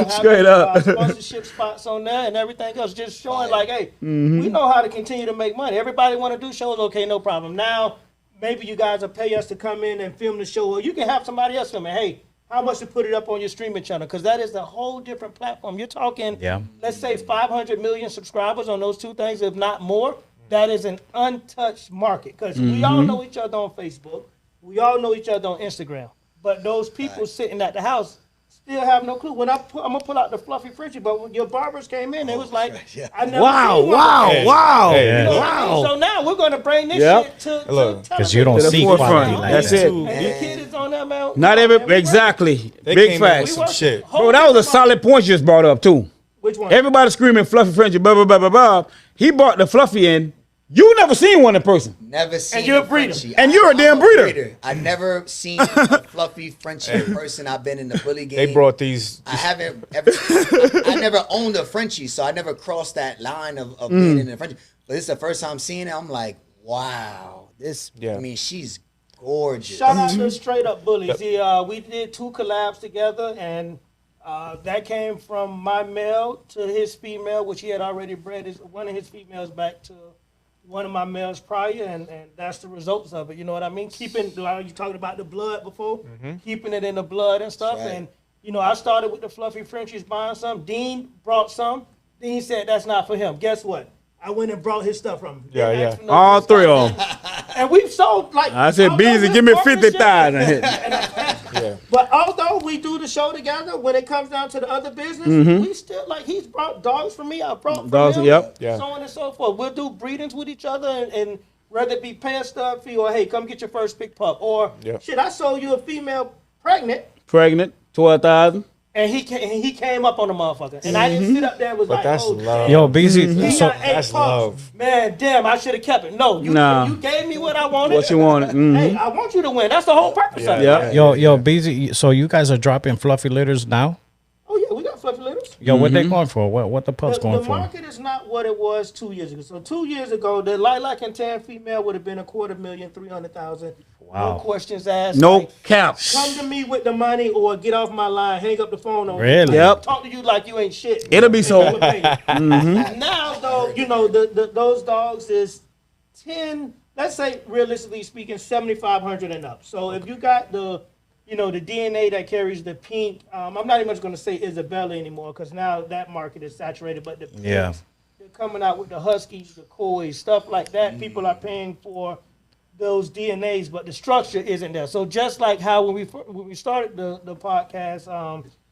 Straight up. Sponsorship spots on there and everything else. Just showing like, hey, we know how to continue to make money. Everybody want to do shows. Okay, no problem. Now, maybe you guys will pay us to come in and film the show. Or you can have somebody else film it. Hey, how much to put it up on your streaming channel? Because that is a whole different platform. You're talking, let's say 500 million subscribers on those two things, if not more. That is an untouched market. Because we all know each other on Facebook. We all know each other on Instagram. But those people sitting at the house still have no clue. I'm gonna pull out the fluffy Frenchie, but when your barbers came in, it was like, I never Wow, seen one wow, before. wow. Hey, You know what I mean? Wow. So now we're gonna bring this Yep. shit to Look, Because you don't To the see forefront. quality like That's that. it. And the kid is on there, man. Not Man, every we exactly. They Big came in facts. with some shit. working. Bro, that was a solid point you just brought up too. Which one? Everybody screaming fluffy Frenchie, blah blah blah blah blah. He brought the fluffy in You never seen one in person. Never seen you're a a breeder. Frenchie. And you're a damn I'm breeder. I never seen a fluffy Frenchie in person. I've been in the bully game. They brought these. I haven't ever. I never owned a Frenchie, so I never crossed that line of being in a Frenchie. But this is the first time seeing it. I'm like, wow, this. Yeah. I mean, she's gorgeous. Shout out to Straight Up Bullies. We did 2 collabs together, and that came from my male to his female, which he had already bred one of his females back to one of my males prior, and that's the results of it. You know what I mean? Keeping, like you talking about the blood before, keeping it in the blood and stuff. Right. And, you know, I started with the fluffy Frenchies buying some. Dean brought some. Dean said that's not for him. Guess what? I went and brought his stuff from him. Yeah, Didn't yeah. ask for no All discount. 3 of them. And we've sold like I said, although Beezy, we're give me partnership, 50,000. Yeah. But although we do the show together, when it comes down to the other business, we still like he's brought dogs for me. I brought from Dogs, him, yep. Yeah. so on and so forth. We'll do breedings with each other, and whether it be paying stuff fee or hey, come get your first big pup, or Yeah. shit, I sold you a female pregnant. Pregnant, 12,000. And he came up on the motherfucker, and I didn't sit up there and was But like, that's oh, love. Yo, Beezy. he So got 8 That's pups. love. Man, damn, I should have kept it. No, you Nah. you gave me what I wanted. What you wanted. Hey, I want you to win. That's the whole purpose of it. Yeah. yo, Beezy. So you guys are dropping fluffy litters now? Oh yeah, we got fluffy litters. Yo, what they going for? What the pups The going for? market is not what it was 2 years ago. So 2 years ago, the lilac and tan female would have been $250,000, 300,000. Wow. No questions asked. No Like, cap. come to me with the money or get off my line, hang up the phone on me. Really? Like, Yep. Talk to you like you ain't shit. It'll be And sold. you would pay it. Now though, you know, those dogs is 10, let's say realistically speaking, 7,500 and up. So if you got the DNA that carries the pink, I'm not even going to say Isabella anymore because now that market is saturated. But the pinks, Yeah. they're coming out with the Huskies, the Kois, stuff like that. People are paying for those DNAs, but the structure isn't there. So just like how when we started the podcast,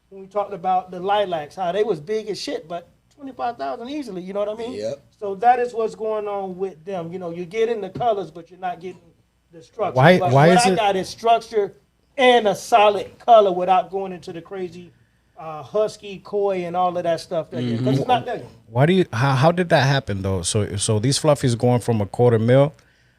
when we talked about the lilacs, how they was big as shit, but 25,000 easily. You know what I mean? Yep. So that is what's going on with them. You know, you're getting the colors, but you're not getting the structure. Why- But why what is I it- got is structure and a solid color without going into the crazy husky, koi, and all of that stuff. Because it's not there. Why do you? How did that happen though? So these fluffies going from $250,000.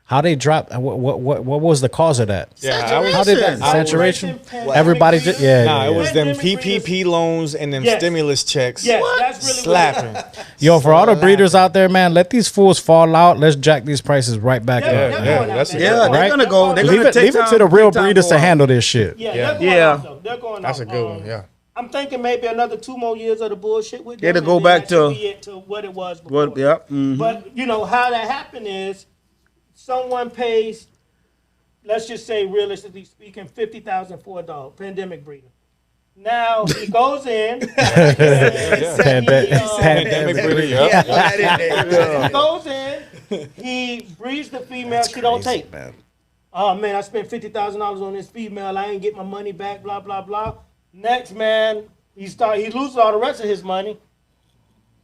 How they dropped? What was the cause of that? Yeah, How did that Saturation. saturation? Everybody just yeah. Nah, yeah, it was yeah. them Pandemic PPP loans and them Yes. stimulus checks. Yes, that's really Slapping. Yo, for all the breeders out there, man, let these fools fall out. Let's jack these prices right back They're up. going yeah, out, that's man. a Yeah, good they're one. Right? gonna go. They're Leave gonna it, take leave it time- to the real take time breeders to for 'em. handle this shit. Yeah, Yeah. they're going Yeah. out, though. They're going That's out. a good one, yeah. I'm thinking maybe another 2 more years of the bullshit with them. Yeah, to and go then back that should to- be it to what it was before. What? Yep. Mhm. But you know how that happened is someone pays, let's just say realistically speaking, 50,000 for a dog, pandemic breeder. Now he goes in. Pandemic breeder, yeah. That in there. He goes in. He breeds the female. She don't take. Oh man, I spent $50,000 on this female. I ain't get my money back. Blah blah blah. Next man, he loses all the rest of his money.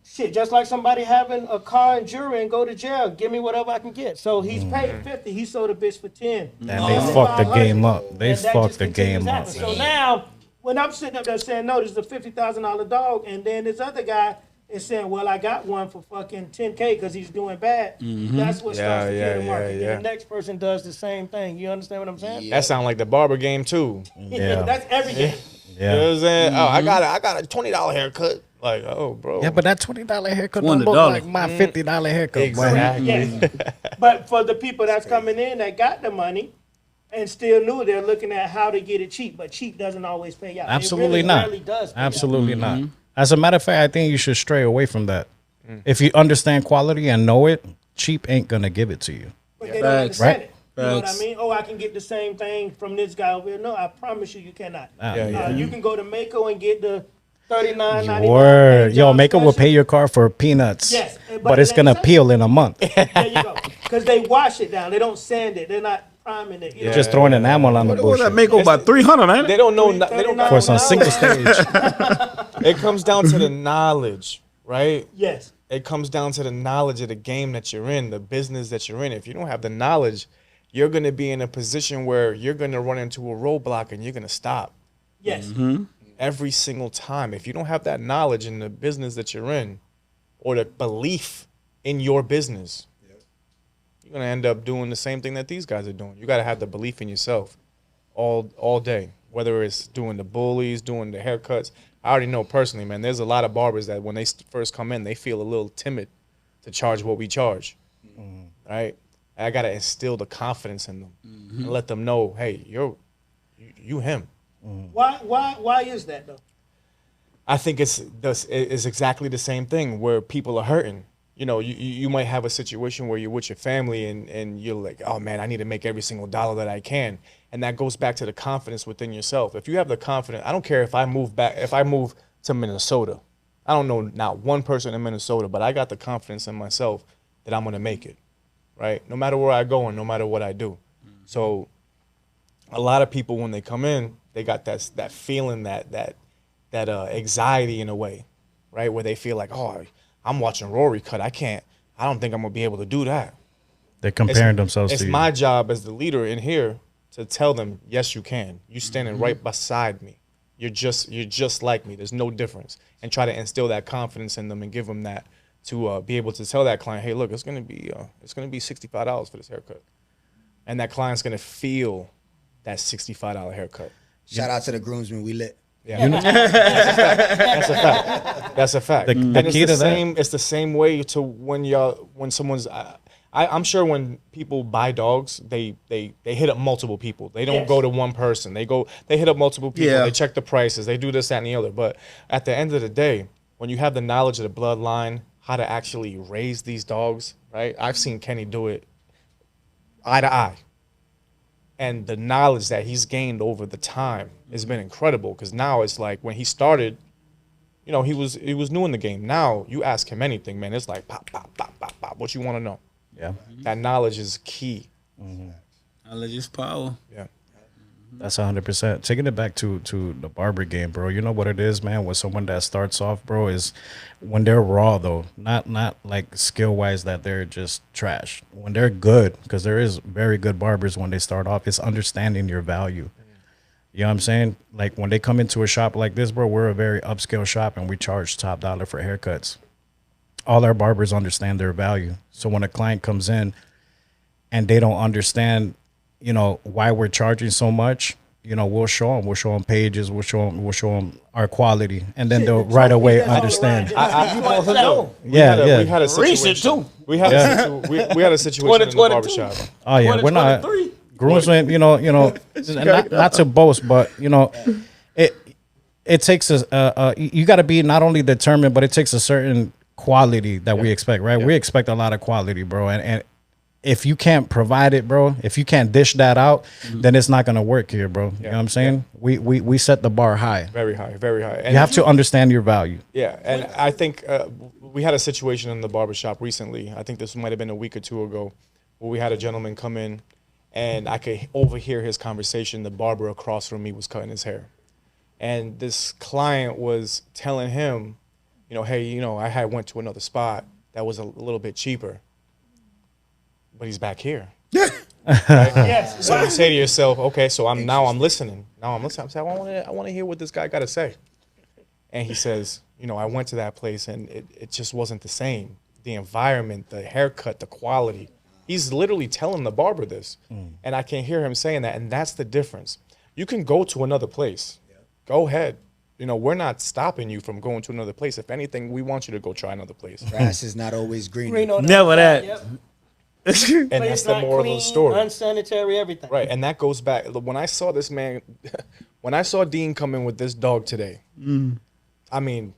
Shit, just like somebody having a car and jury and go to jail. Give me whatever I can get. So he's paid 50. He sold a bitch for 10. And they fucked the game up. They And that fucked just the continues game to up. happen. So now, when I'm sitting up there saying, no, this is a $50,000 dog, and then this other guy is saying, well, I got one for fucking 10K because he's doing bad. That's what starts to Yeah, kill the market. yeah. Then the next person does the same thing. You understand what I'm saying? That sound like the barber game too. Yeah. That's every day. You know what I'm saying? Oh, I got a $20 haircut. Like, oh, bro. Yeah, but that $20 haircut don't look $20. like my $50 haircut. boy. Exactly. Yes. But for the people that's coming in that got the money and still new, they're looking at how to get it cheap. But cheap doesn't always pay out. Absolutely it really not. rarely does pay out. Absolutely not. As a matter of fact, I think you should stray away from that. If you understand quality and know it, cheap ain't gonna give it to you. But they don't Facts. understand Right. it. You know what I Facts. mean? Oh, I can get the same thing from this guy over here. No, I promise you, you cannot. Yeah. You can go to Mako and get the $39.99. Word. Yo, job Mako will special. pay your car for peanuts. Yes, But it's gonna peel in a month. There you go. Because they wash it down. They don't sand it. They're not priming it. You know? Just throwing enamel on the What was that bullshit. make over about 300, ain't They it? don't know. They don't know. For some single stage. It comes down to the knowledge, right? Yes. It comes down to the knowledge of the game that you're in, the business that you're in. If you don't have the knowledge, you're going to be in a position where you're going to run into a roadblock and you're going to stop Yes. every single time. If you don't have that knowledge in the business that you're in or the belief in your business, you're gonna end up doing the same thing that these guys are doing. You gotta have the belief in yourself all day. Whether it's doing the bullies, doing the haircuts. I already know personally, man. There's a lot of barbers that when they first come in, they feel a little timid to charge what we charge, right? I gotta instill the confidence in them and let them know, hey, you him. Why is that though? I think it's exactly the same thing where people are hurting. You know, you might have a situation where you're with your family and you're like, oh man, I need to make every single dollar that I can. And that goes back to the confidence within yourself. If you have the confidence, I don't care if I move to Minnesota. I don't know not one person in Minnesota, but I got the confidence in myself that I'm gonna make it, right? No matter where I go and no matter what I do. So a lot of people when they come in, they got that feeling, that anxiety in a way, right? Where they feel like, oh, I'm watching Rory cut. I don't think I'm gonna be able to do that. They're comparing themselves It's to you. my job as the leader in here to tell them, yes, you can. You standing right beside me. You're just like me. There's no difference. And try to instill that confidence in them and give them that to be able to tell that client, hey, look, it's gonna be $65 for this haircut, and that client's gonna feel that $65 haircut. Shout out to the groomsmen. We lit. Yeah, that's a fact. That's a fact. The And key to that. It's the same way to when someone's. I'm sure when people buy dogs, they hit up multiple people. They don't go to one person. They hit up multiple people. Yeah. They check the prices. They do this, that, and the other. But at the end of the day, when you have the knowledge of the bloodline, how to actually raise these dogs, right? I've seen Kenny do it eye to eye. And the knowledge that he's gained over the time has been incredible. Because now it's like when he started, you know, he was new in the game. Now you ask him anything, man, it's like pop, pop, pop, pop, pop. What you want to know? Yeah, That knowledge is key. Knowledge is power. Yeah. that's 100%. Taking it back to the barber game, bro. You know what it is, man. With someone that starts off, bro, is when they're raw, though, not like skill wise that they're just trash. When they're good, because there is very good barbers when they start off. It's understanding your value. You know what I'm saying? Like when they come into a shop like this, bro, we're a very upscale shop and we charge top dollar for haircuts. All our barbers understand their value. So when a client comes in and they don't understand, you know, why we're charging so much, you know, we'll show them pages, we'll show them our quality, and then they'll right away understand. We had a situation. We had a situation in the barbershop. Oh yeah, we're not groomsmen. You know, not to boast, but you know, it takes you got to be not only determined, but it takes a certain quality that we expect, right? We expect a lot of quality, bro, and if you can't provide it, bro, if you can't dish that out, then it's not gonna work here, bro. You know what I'm saying? We set the bar high. Very high, very high. And You have to understand your value. Yeah, and I think we had a situation in the barbershop recently. I think this might have been a week or two ago, where we had a gentleman come in, and I could overhear his conversation. The barber across from me was cutting his hair, and this client was telling him, you know, hey, you know, I had went to another spot that was a little bit cheaper, but he's back here. Yes. So you say to yourself, okay, so I'm listening. I'm saying, I want to hear what this guy got to say. And he says, you know, I went to that place and it just wasn't the same. The environment, the haircut, the quality. He's literally telling the barber this. And I can hear him saying that. And that's the difference. You can go to another place. Go ahead. You know, we're not stopping you from going to another place. If anything, we want you to go try another place. Grass is not always green. Green on the Never outside, that. yep. And Place that's the not moral of clean, the story. Unsanitary, everything. Right, and that goes back. When I saw this man, when I saw Dean come in with this dog today, I mean,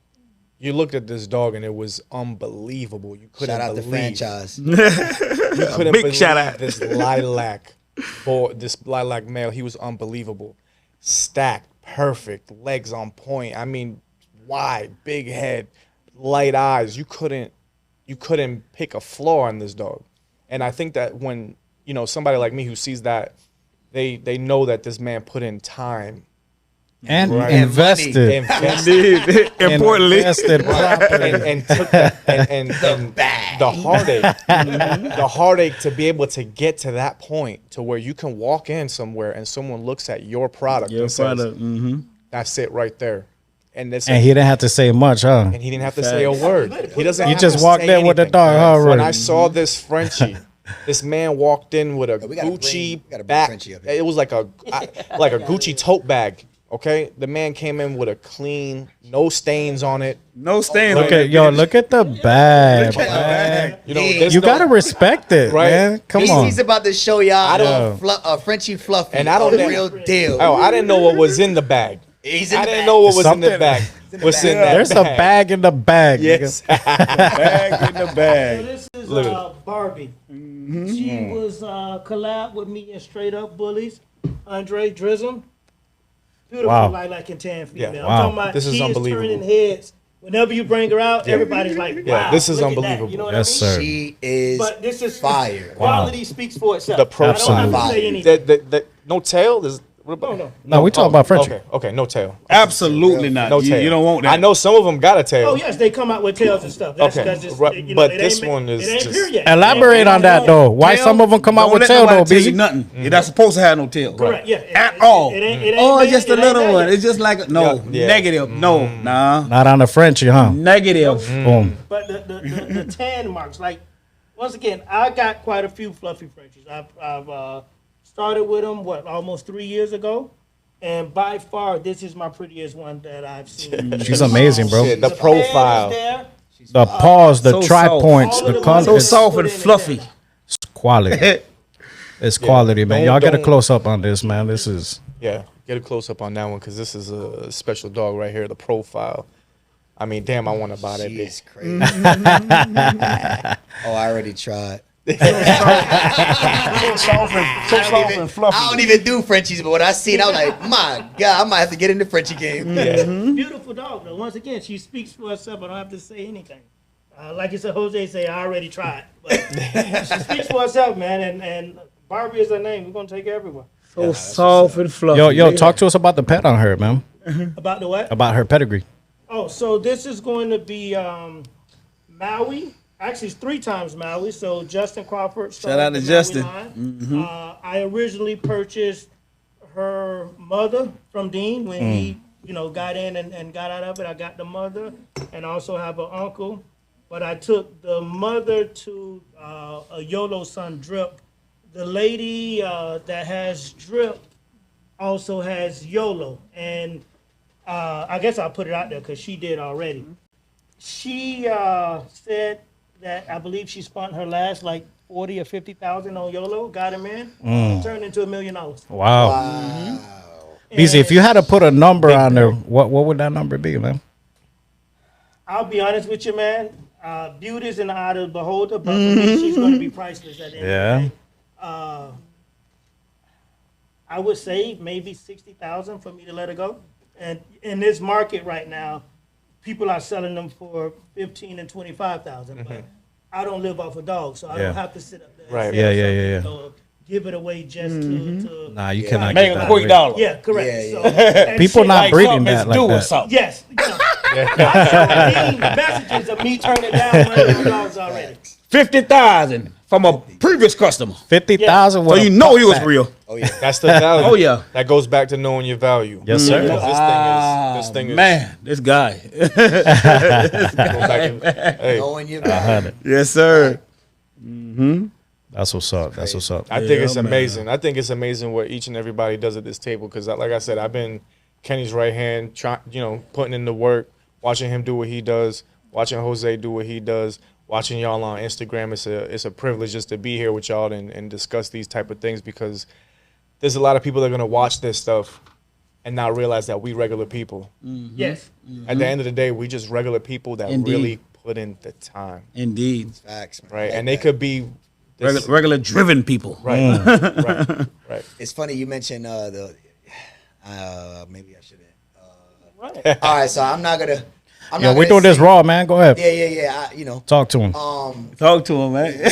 you looked at this dog and it was unbelievable. You couldn't Shout out to believe. franchise. You couldn't Big believe shout out. this lilac boy, this lilac male. He was unbelievable, stacked, perfect, legs on point. I mean, wide, big head, light eyes. You couldn't pick a flaw in this dog. And I think that when, you know, somebody like me who sees that, they know that this man put in time. And Right. invested. Invested Importantly. Invested properly. and took that and the heartache to be able to get to that point to where you can walk in somewhere and someone looks at your product Your and says, product. that's it right there. And this And he didn't have to say much, huh? and he didn't have to say a word. He doesn't. You have just to walked say in with the anything. dog, huh, When Roy? I saw this Frenchie This man walked in with a we gotta Gucci bring bag. Frenchie up here. It was like a Gucci tote bag. Okay, the man came in with a clean, no stains on it. No stains. Look at yo, look at the bag, Look at the man. bag. You know, Yeah. there's You no- gotta respect it, Right. man. Come on. He's about to show y'all I don't- Frenchie Fluffy, And I don't the know- real deal. Oh, I didn't know what was in the bag. He's in I the didn't bag. know what was in the Something- bag. What's in that There's a bag in the bag. Yes. Bag in the So bag. this is Look at Barbie. She was collab with me in Straight Up Bullies. Andre Drism. Beautiful Wow. lilac and tan Yeah. female. Wow. I'm talking about This is she unbelievable. turning heads. Whenever you bring her out, everybody's like, wow. Yeah, this is look at that. unbelievable. You know what Yes, I mean? sir. She is But this is fire. quality speaks for itself. The pro I don't have to side. say anything. the no tail. There's what about? No. No, we talking about Frenchie. Okay, no tail. Absolutely not. No You, tail. you don't want that. I know some of them got a tail. Oh yes, they come out with tails and stuff. That's Okay, because it's, right, you know, but it this ain't- one is it ain't just- pure yet. Elaborate on that though. Why Tail, some of them come out don't with let tail nobody though, tell you busy? nothing. You're not supposed to have no tail. Correct. Yeah. At all. It ain't Oh, made- just a it ain't little there one. yet. It's just like no Yeah. negative. No, nah, Not on the Frenchie, huh? negative. Boom. But the tan marks, like once again, I got quite a few fluffy Frenchies. I've started with them almost 3 years ago, and by far this is my prettiest one that I've seen. She's amazing, bro. Shit, the pan is profile. there. The paws, the So tri soft. points, All the of the color, ones So it's soft and fluffy. quality. It's quality, man. Don't- Y'all get a don't- close up on this, man. This is Yeah, get a close up on that one because this is a special dog right here. The profile. I mean, damn, I want to buy that bitch. She's crazy. Oh, I already tried. So soft and fluffy. I don't even do Frenchies, but when I see it, I was like, my God, I might have to get in the Frenchie game. Beautiful dog, though. Once again, she speaks for herself. I don't have to say anything. Like you said, Jose say, I already tried. But she speaks for herself, man. And Barbie is her name. We're gonna take her everywhere. So soft and fluffy. yo. Talk to us about the pet on her, man. About the what? About her pedigree. Oh, so this is going to be Maui. Actually, it's 3 times Maui. So Justin Crawford. Shout out to started the Justin. Maui line. I originally purchased her mother from Dean when he, got in and got out of it. I got the mother, and I also have an uncle. But I took the mother to a YOLO son, Drip. The lady that has Drip also has YOLO, and I guess I'll put it out there because she did already. She said that I believe she spent her last like 40 or 50,000 on YOLO, got him in, turned into $1 million. Wow. Beezy, if you had to put a number on there, what would that number be, man? I'll be honest with you, man. Beauty's in the eye of the beholder, but for me, she's going to be priceless at the end of the day. I would say maybe 60,000 for me to let her go. And in this market right now, people are selling them for 15 and 25,000. But I don't live off a dog, so I Yeah. don't have to sit up there. and Right. sell Yeah. something or give it away just to Nah, you cannot Make get a that quick rate. dollar. yeah, correct. Yeah, So, yeah. and People shit not like- breeding Something that is like due or that. something. Yes. I got messages of me turning down one of them dogs already. 50,000 from a previous customer. 50,000. So you know he was real. Oh, yeah. That's the value. Oh, yeah. That goes back to knowing your value. Yes, sir. Because this thing is Man, this guy. Go back and- hey, Knowing your value. Yes, sir. That's what's up. That's what's up. I think it's amazing. I think it's amazing what each and everybody does at this table because, like I said, I've been Kenny's right hand, putting in the work, watching him do what he does, watching Jose do what he does, watching y'all on Instagram. It's a privilege just to be here with y'all and discuss these type of things because there's a lot of people that are gonna watch this stuff and not realize that we regular people. Yes. At the end of the day, we just regular people that Indeed. really put in the time, Indeed. Facts, man. right? Like And they that. could be this, Regular driven people. right, right. It's funny you mentioned maybe I shouldn't. Right. All right, so I'm not gonna. I'm Yo, not we gonna doing this say- raw, man. Go ahead. Yeah. Talk to him. Talk to him, man.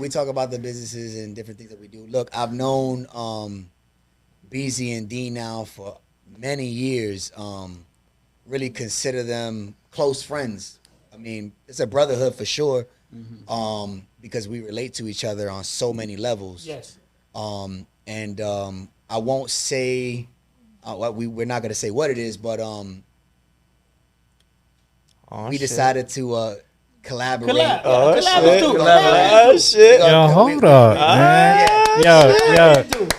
We talk about the businesses and different things that we do. Look, I've known Beezy and Dean now for many years. Really consider them close friends. I mean, it's a brotherhood for sure. Because we relate to each other on so many levels. Yes. And I won't say we're not gonna say what it is, but Oh, we shit. decided to collaborate. Collab. Oh, Collab shit. too. Oh, shit. Yo, hold up, man. Yo.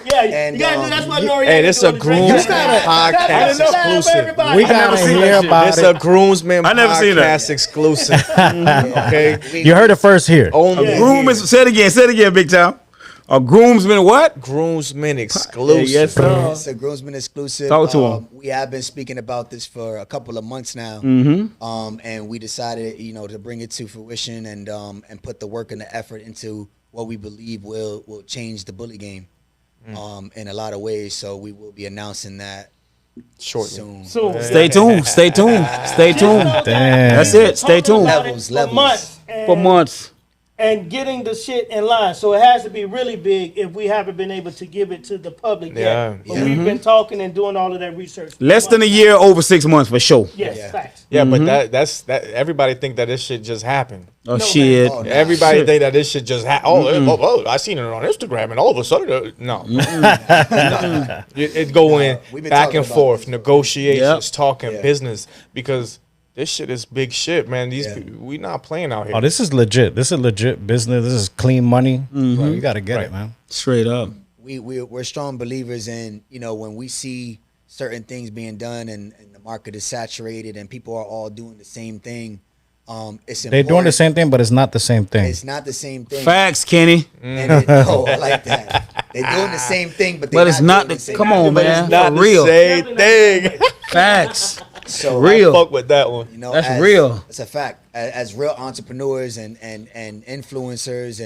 Yeah, And, you gotta do. That's what you- Noriega Hey, this do a on the Drake Groomsmen Show. podcast exclusive. We gotta never seen hear that shit. about It's it. a Groomsmen I never seen that. podcast exclusive. Okay. We- You heard it first here. Only Yeah. Groom is, say it again, big time. A groomsman what? Groomsmen exclusive. Yes, sir. It's a Groomsmen exclusive. Talk to 'em. We have been speaking about this for a couple of months now, and we decided, to bring it to fruition and put the work and the effort into what we believe will change the bully game, in a lot of ways. So we will be announcing that Shortly. soon. Soon. Stay tuned. Stay tuned. Stay tuned. Damn. That's it. Stay tuned. Levels. For months. For months. And getting the shit in line. So it has to be really big if we haven't been able to give it to the public Yeah. yet. But we've been talking and doing all of that research. Less than a year, over 6 months for sure. Yes, Yeah. facts. Yeah, but that's everybody think that this shit just happened. Oh, No, shit. man. Oh, Everybody Shit. think that this shit just happened. Oh, I seen it on Instagram, and all of a sudden, no. It going we've been back talking and about forth, this. negotiations, talking Yeah. business, because this shit is big shit, man. These Yeah. we not playing out here. Oh, this is legit. This is legit business. This is clean money. Bro, you gotta get it, man. Straight up. We're strong believers in, when we see certain things being done and the market is saturated and people are all doing the same thing. It's They're doing the important. same thing, but it's not the same thing. It's not the same thing. Facts, Kenny. And I like that. They're doing the same thing, but But it's not doing the. same Come thing. on, But man. it's not For the real. same thing. Facts. So Real. Fuck with that one. That's real. It's a fact. As real entrepreneurs and influencers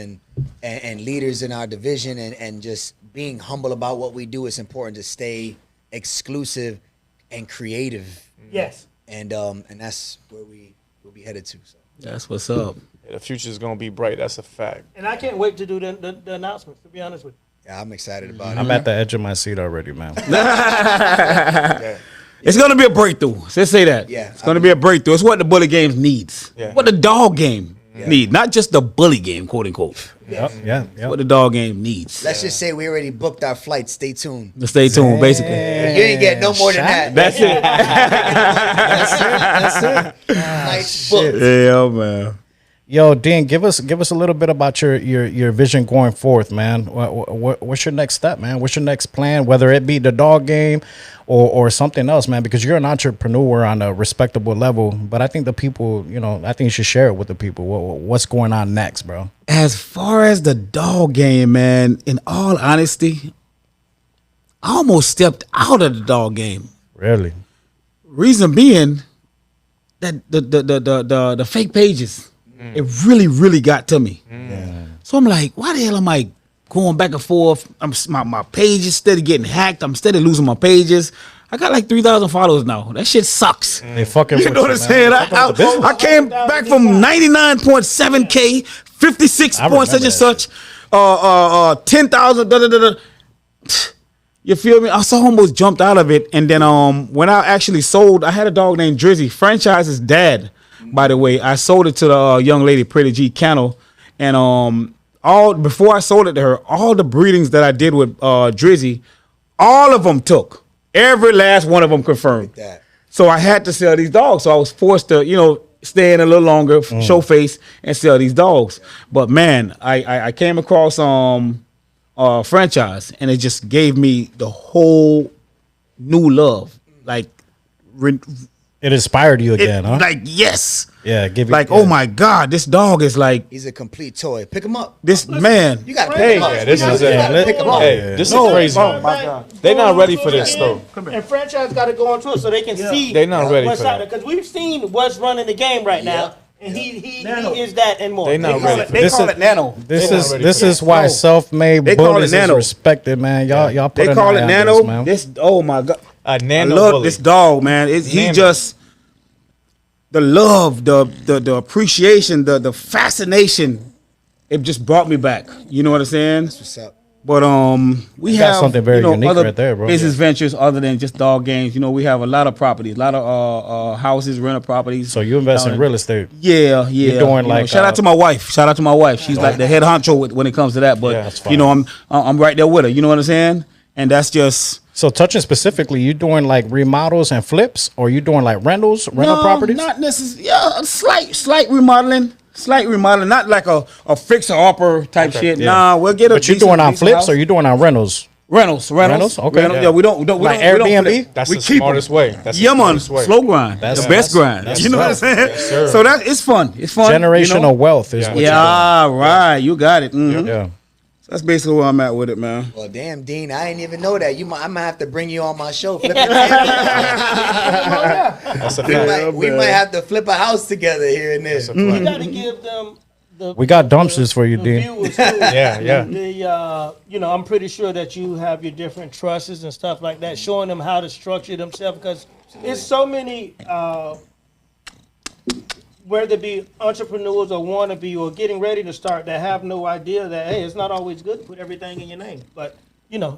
and leaders in our division and just being humble about what we do, it's important to stay exclusive and creative. Yes. And that's where we'll be headed to. So. That's what's up. Yeah, the future's gonna be bright. That's a fact. And I can't wait to do the announcements, to be honest with you. Yeah, I'm excited about I'm it. at the edge of my seat already, man. It's gonna be a breakthrough. Let's say that. Yeah, It's gonna be a breakthrough. It's what the bully games needs. Yeah. What the dog game need, not just the bully game, quote unquote. Yeah. What the dog game needs. Let's just say we already booked our flight. Stay tuned. Let's stay tuned, basically. You ain't get no more than that. That's it. Flights booked. Yeah, man. Yo, Dean, give us a little bit about your vision going forth, man. What's your next step, man? What's your next plan? Whether it be the dog game or something else, man. Because you're an entrepreneur on a respectable level, but I think the people, I think you should share it with the people. What's going on next, bro? As far as the dog game, man, in all honesty, I almost stepped out of the dog game. Really? Reason being that the fake pages, it really got to me. So I'm like, why the hell am I going back and forth? My page is steady getting hacked. I'm steady losing my pages. I got like 3,000 followers now. That shit sucks. They fucking You know what I'm saying? I came back from 99.7K, 56 I point such and remember such, 10,000. Da, da, da, da. You feel me? I so almost jumped out of it, and then when I actually sold, I had a dog named Drizzy, Franchise's dad. By the way, I sold it to the young lady, Pretty G Kennel, and all before I sold it to her, all the breedings that I did with Drizzy, all of them took. Every last one of them confirmed. That. So I had to sell these dogs. So I was forced to, stay in a little longer, show face, and sell these dogs. But man, I came across Franchise, and it just gave me the whole new love. Like, It inspired you again, huh? like yes. Yeah, give it. Like, yeah. oh my God, this dog is like He's a complete toy. Pick him up. this man. You gotta Hey, pick him up. Yeah, this is You gotta it. pick him up. Hey, this is crazy. oh my God. They not ready for this though. And franchise got to go on tour so they can see. They not ready what's for out there. that. Because we've seen what's running the game right now, and he is that and more. They not ready for They this. call it nano. This They not is ready this for is that. why No. self-made They call it bullies is nano. respected, man. Y'all put They an call eye it on nano. this, man. This oh my God. A I nano love bully. this dog, man. He Nano. just the love, the appreciation, the fascination. It just brought me back. You know what I'm saying? What's up? But we got have something very unique other right there, bro. business ventures other than just dog games. We have a lot of properties, a lot of houses, rental properties. So you invest down in real estate. Yeah. You're doing like, shout out to my wife. Shout out to my wife. She's like the head honcho when it comes to that. But Yeah, that's I'm right there with her. You know what I'm saying? And that's just So touching specifically, you doing like remodels and flips, or you doing like rental properties? Not necessarily. Yeah, slight remodeling, Slight remodeling, not like a fixer upper type shit. Yeah. Nah, we'll get a. But you decent- doing on decent flips house. or you doing on rentals? Rentals? Okay. Yeah, we don't Like we don't Airbnb? flip. That's We the keep 'em. smartest way. That's the Yeah, man. smartest way. Slow grind. That's- The best that's- grind. that's You know what I'm wealth. saying? Yes, sir. So that it's fun. It's fun. Generational you know? wealth is Yeah. what Yeah, right. You got it. Mhm. you're doing. Yeah. That's basically where I'm at with it, man. Well, damn, Dean, I didn't even know that. I might have to bring you on my show. Flip That's a fact. we might have to flip a house together here and there. That's a You fact. got to give them the. We got dumpsters for you, the Dean. viewers too. Yeah. The I'm pretty sure that you have your different trusts and stuff like that, showing them how to structure themselves because it's so many. Whether it be entrepreneurs or wannabe or getting ready to start that have no idea that hey, it's not always good to put everything in your name. But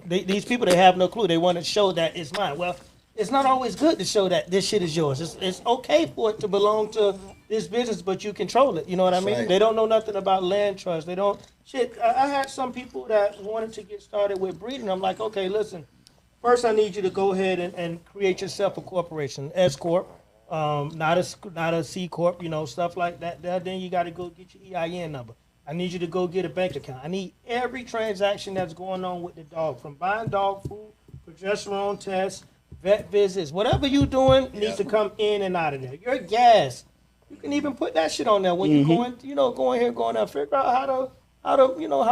these people they have no clue. They want to show that it's mine. Well, it's not always good to show that this shit is yours. It's okay for it to belong to this business, but you control it. You know what I mean? right. They don't know nothing about land trust. They don't shit. I had some people that wanted to get started with breeding. I'm like, okay, listen. First, I need you to go ahead and create yourself a corporation, S corp. Not a C corp, stuff like that. Then you got to go get your EIN number. I need you to go get a bank account. I need every transaction that's going on with the dog, from buying dog food, progesterone tests, vet visits, whatever you doing needs to come in and out of there. Your gas, you can even put that shit on there when you're going here, going out, figure out how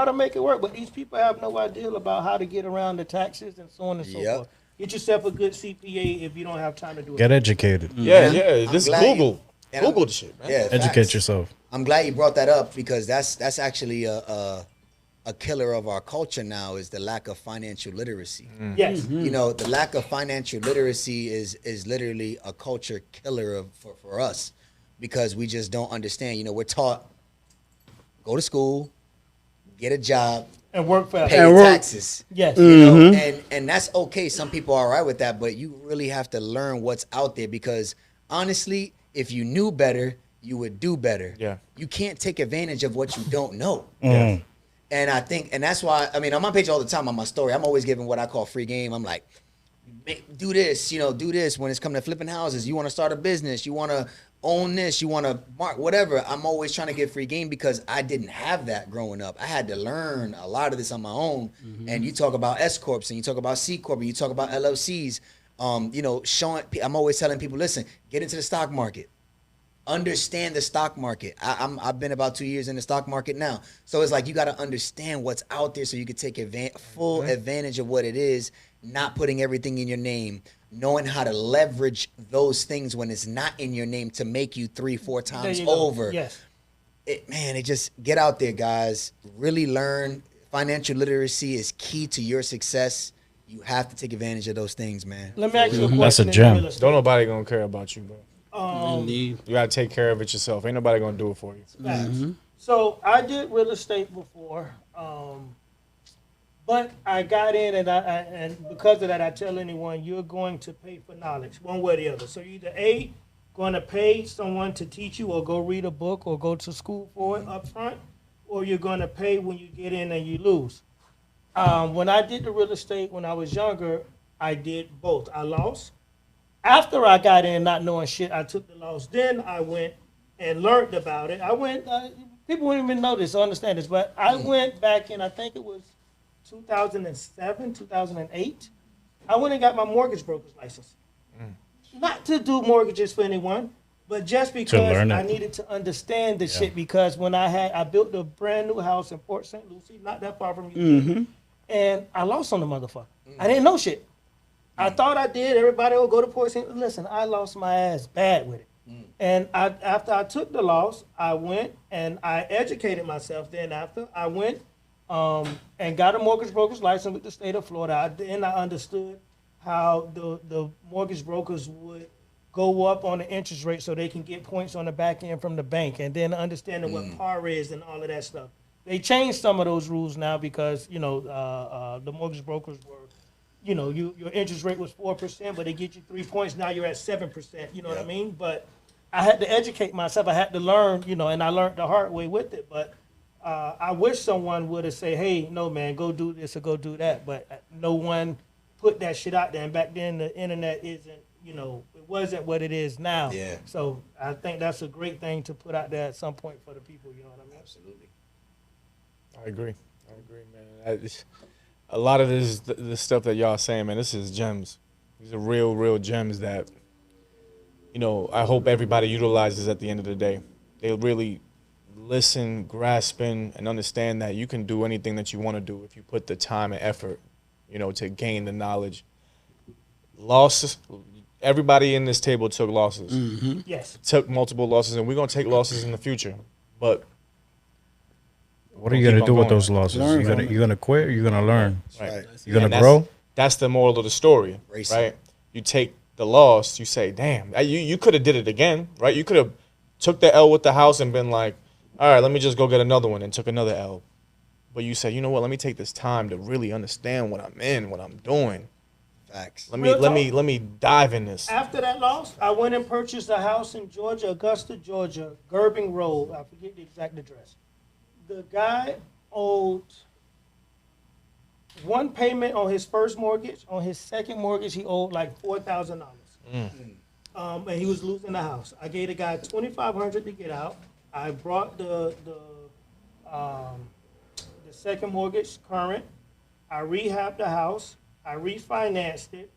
to make it work. But these people have no idea about how to get around the taxes and so on and so Yep. forth. Get yourself a good CPA if you don't have time to do it. Get educated. Yeah. This glad Google. and Google the shit, man. Yeah, Educate facts. yourself. I'm glad you brought that up because that's actually a killer of our culture now is the lack of financial literacy. Yes. The lack of financial literacy is literally a culture killer for us because we just don't understand. We're taught go to school, get a job, And work for pay And your work. taxes. Yes. And that's okay. Some people are all right with that, but you really have to learn what's out there because honestly, if you knew better, you would do better. Yeah. You can't take advantage of what you don't know. Mm. And I think, and that's why, on my page all the time on my story, I'm always giving what I call free game. I'm like, do this, do this when it's coming to flipping houses. You want to start a business, you want to own this, you want to mark whatever. I'm always trying to get free game because I didn't have that growing up. I had to learn a lot of this on my own. And you talk about S corps and you talk about C corp and you talk about LLCs. Showing. I'm always telling people, listen, get into the stock market. Understand the stock market. I've been about 2 years in the stock market now. So it's like you got to understand what's out there so you can take full advantage of what it is, not putting everything in your name, knowing how to leverage those things when it's not in your name to make you 3-4 times you go. over. Yes. It just get out there, guys. Really learn. Financial literacy is key to your success. You have to take advantage of those things, man. Let me ask you a question. That's a in gem. real estate. Don't nobody gonna care about you, bro. Indeed. You gotta take care of it yourself. Ain't nobody gonna do it for you. Facts. So I did real estate before, but I got in and because of that, I tell anyone you're going to pay for knowledge one way or the other. So you either A, going to pay someone to teach you or go read a book or go to school for it up front, or you're going to pay when you get in and you lose. When I did the real estate when I was younger, I did both. I lost. After I got in not knowing shit, I took the loss. Then I went and learned about it. I went, people wouldn't even know this or understand this, but I went back in, I think it was 2007, 2008. I went and got my mortgage broker's license. Not to do mortgages for anyone, but just because learn it. I needed to understand the shit because when I built a brand new house in Port St. Lucie, not that far from you, and I lost on the motherfucker. I didn't know shit. I thought I did. Everybody would go to Port St. Listen, I lost my ass bad with it. And after I took the loss, I went and I educated myself. Then after I went and got a mortgage broker's license with the state of Florida. Then I understood how the mortgage brokers would go up on the interest rate so they can get points on the back end from the bank, and then understanding what par is and all of that stuff. They changed some of those rules now because the mortgage brokers were, your interest rate was 4%, but they get you 3 points. Now you're at 7%. You know what I mean? But I had to educate myself. I had to learn, and I learned the hard way with it. But I wish someone would have said, "Hey, no man, go do this or go do that." But no one put that shit out there. And back then, the internet isn't, you know, it wasn't what it is now. Yeah. So I think that's a great thing to put out there at some point for the people. You know what I mean? Absolutely. I agree, man. A lot of the stuff that y'all saying, man, this is gems. These are real gems that, you know, I hope everybody utilizes at the end of the day. They really listen, grasping, and understand that you can do anything that you want to do if you put the time and effort, you know, to gain the knowledge. Losses, everybody in this table took losses. Mm-hmm. Yes. Took multiple losses, and we're going to take losses in the future. But What are you gonna keep do on with going. those losses? Learn you gonna quit or you gonna learn? Right. You gonna And grow? That's the moral of the story, Racing. right? You take the loss, you say, damn, you could have did it again, right? You could have took the L with the house and been like, all right, let me just go get another one, and took another L. But you say, you know what, let me take this time to really understand what I'm in, what I'm doing. Facts. Let me dive in this. After that loss, I went and purchased a house in Georgia, Augusta, Georgia, Gerbing Road. I forget the exact address. The guy owed one payment on his first mortgage. On his second mortgage, he owed like $4,000. And he was losing the house. I gave the guy $2,500 to get out. I brought the second mortgage current. I rehabbed the house. I refinanced it.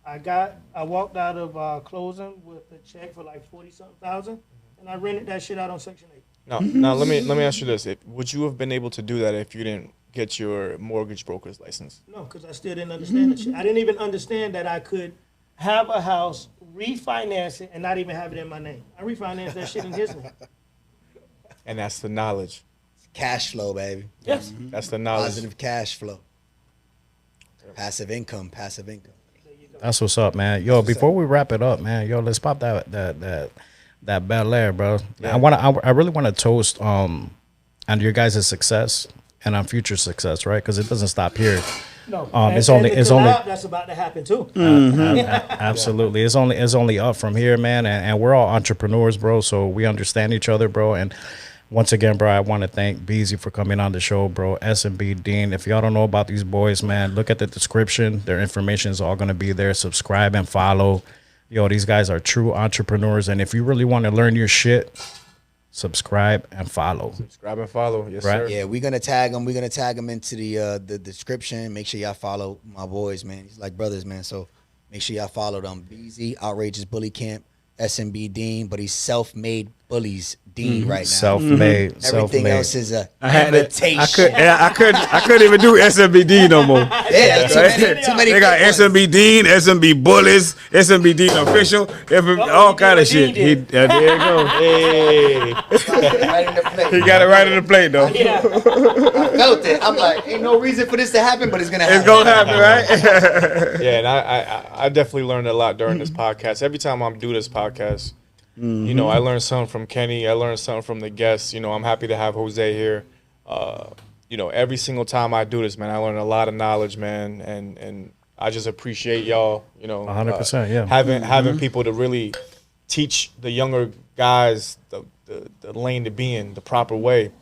I walked out of closing with a check for like 40-something thousand, and I rented that shit out on Section 8. Now let me ask you this: would you have been able to do that if you didn't get your mortgage broker's license? No, because I still didn't understand the shit. I didn't even understand that I could have a house, refinance it, and not even have it in my name. I refinanced that shit in his name. And that's the knowledge. Cash flow, baby. Yes. That's the knowledge. Positive cash flow. Passive income. That's what's up, man. Yo, before we wrap it up, man, yo, let's pop that Bel Air, bro. Yeah. I really want to toast on your guys' success and on future success, right? Because it doesn't stop here. No. It's And only the collab that's about to happen too. absolutely. It's only up from here, man. And we're all entrepreneurs, bro. So we understand each other, bro. And once again, bro, I want to thank Beezy for coming on the show, bro. S&B Dean. If y'all don't know about these boys, man, look at the description. Their information is all going to be there. Subscribe and follow. Yo, these guys are true entrepreneurs. And if you really want to learn your shit, subscribe and follow. Subscribe and follow. Yes, Right. sir. Yeah, we're gonna tag them. We're gonna tag them into the description. Make sure y'all follow my boys, man. He's like brothers, man. So make sure y'all follow them. Beezy, Outrageous Bully Camp, SMB Dean, but he's self-made bullies Dean right now. Self-made. Everything else is a I had it. imitation. I couldn't even do SMBD no more. Yeah, too many They got good ones. SMB Dean, SMB Bullies, SMB Dean Official, all kind of shit. There you go. Hey. Right in the plate. He got it right on the plate though. Yeah. I felt it. I'm like, ain't no reason for this to happen, but it's gonna happen. It's gonna happen, right? Yeah, and I definitely learned a lot during this podcast. Every time I do this podcast, you know, I learned something from Kenny. I learned something from the guests. You know, I'm happy to have Jose here. You know, every single time I do this, man, I learn a lot of knowledge, man, and I just appreciate y'all. You know, 100%, yeah. having people to really teach the younger guys the lane to be in, the proper way.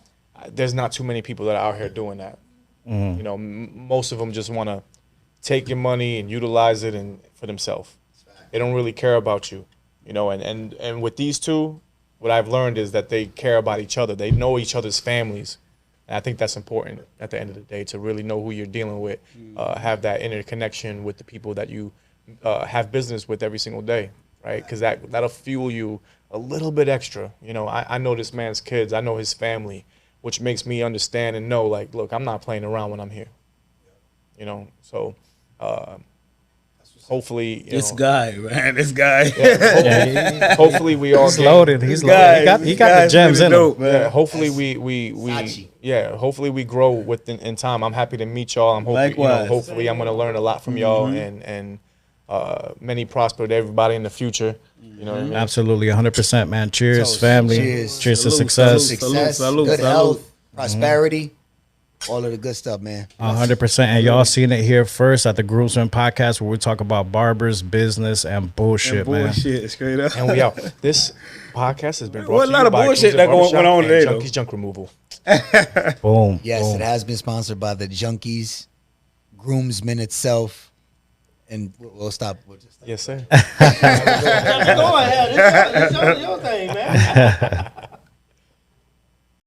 There's not too many people that are out here doing that. You know, most of them just want to take your money and utilize it and for themselves. They don't really care about you. You know, and with these two, what I've learned is that they care about each other. They know each other's families. And I think that's important at the end of the day, to really know who you're dealing with, have that interconnection with the people that you have business with every single day, right? Because that'll fuel you a little bit extra. You know, I know this man's kids. I know his family, which makes me understand and know, like, look, I'm not playing around when I'm here. You know, so hopefully, This guy, man, this guy. hopefully we all He's loaded. He's loaded. He got the gems in him. Yeah, hopefully we Sachi. hopefully we grow in time. I'm happy to meet y'all. I'm hoping, Likewise. hopefully I'm gonna learn a lot from y'all and many prosper to everybody in the future. You know what I mean? Absolutely, 100%, man. Cheers, Toast. family. Cheers. Cheers to Salute, success. Success, Salute, good salute. health, prosperity, all of the good stuff, man. 100%. And y'all seen it here first at the Groomsmen podcast, where we talk about barbers, business, and bullshit, man. Bullshit, straight up. And we out. This podcast has been brought Well, a to lot you of by bullshit Groomsmen that went Barbershop on and today, though. Junkies Junk Removal. Boom. Yes, boom. it has been sponsored by the Junkies, Groomsmen itself, and we'll stop. We'll just stop. Yes, sir. Go ahead. It's your thing, man.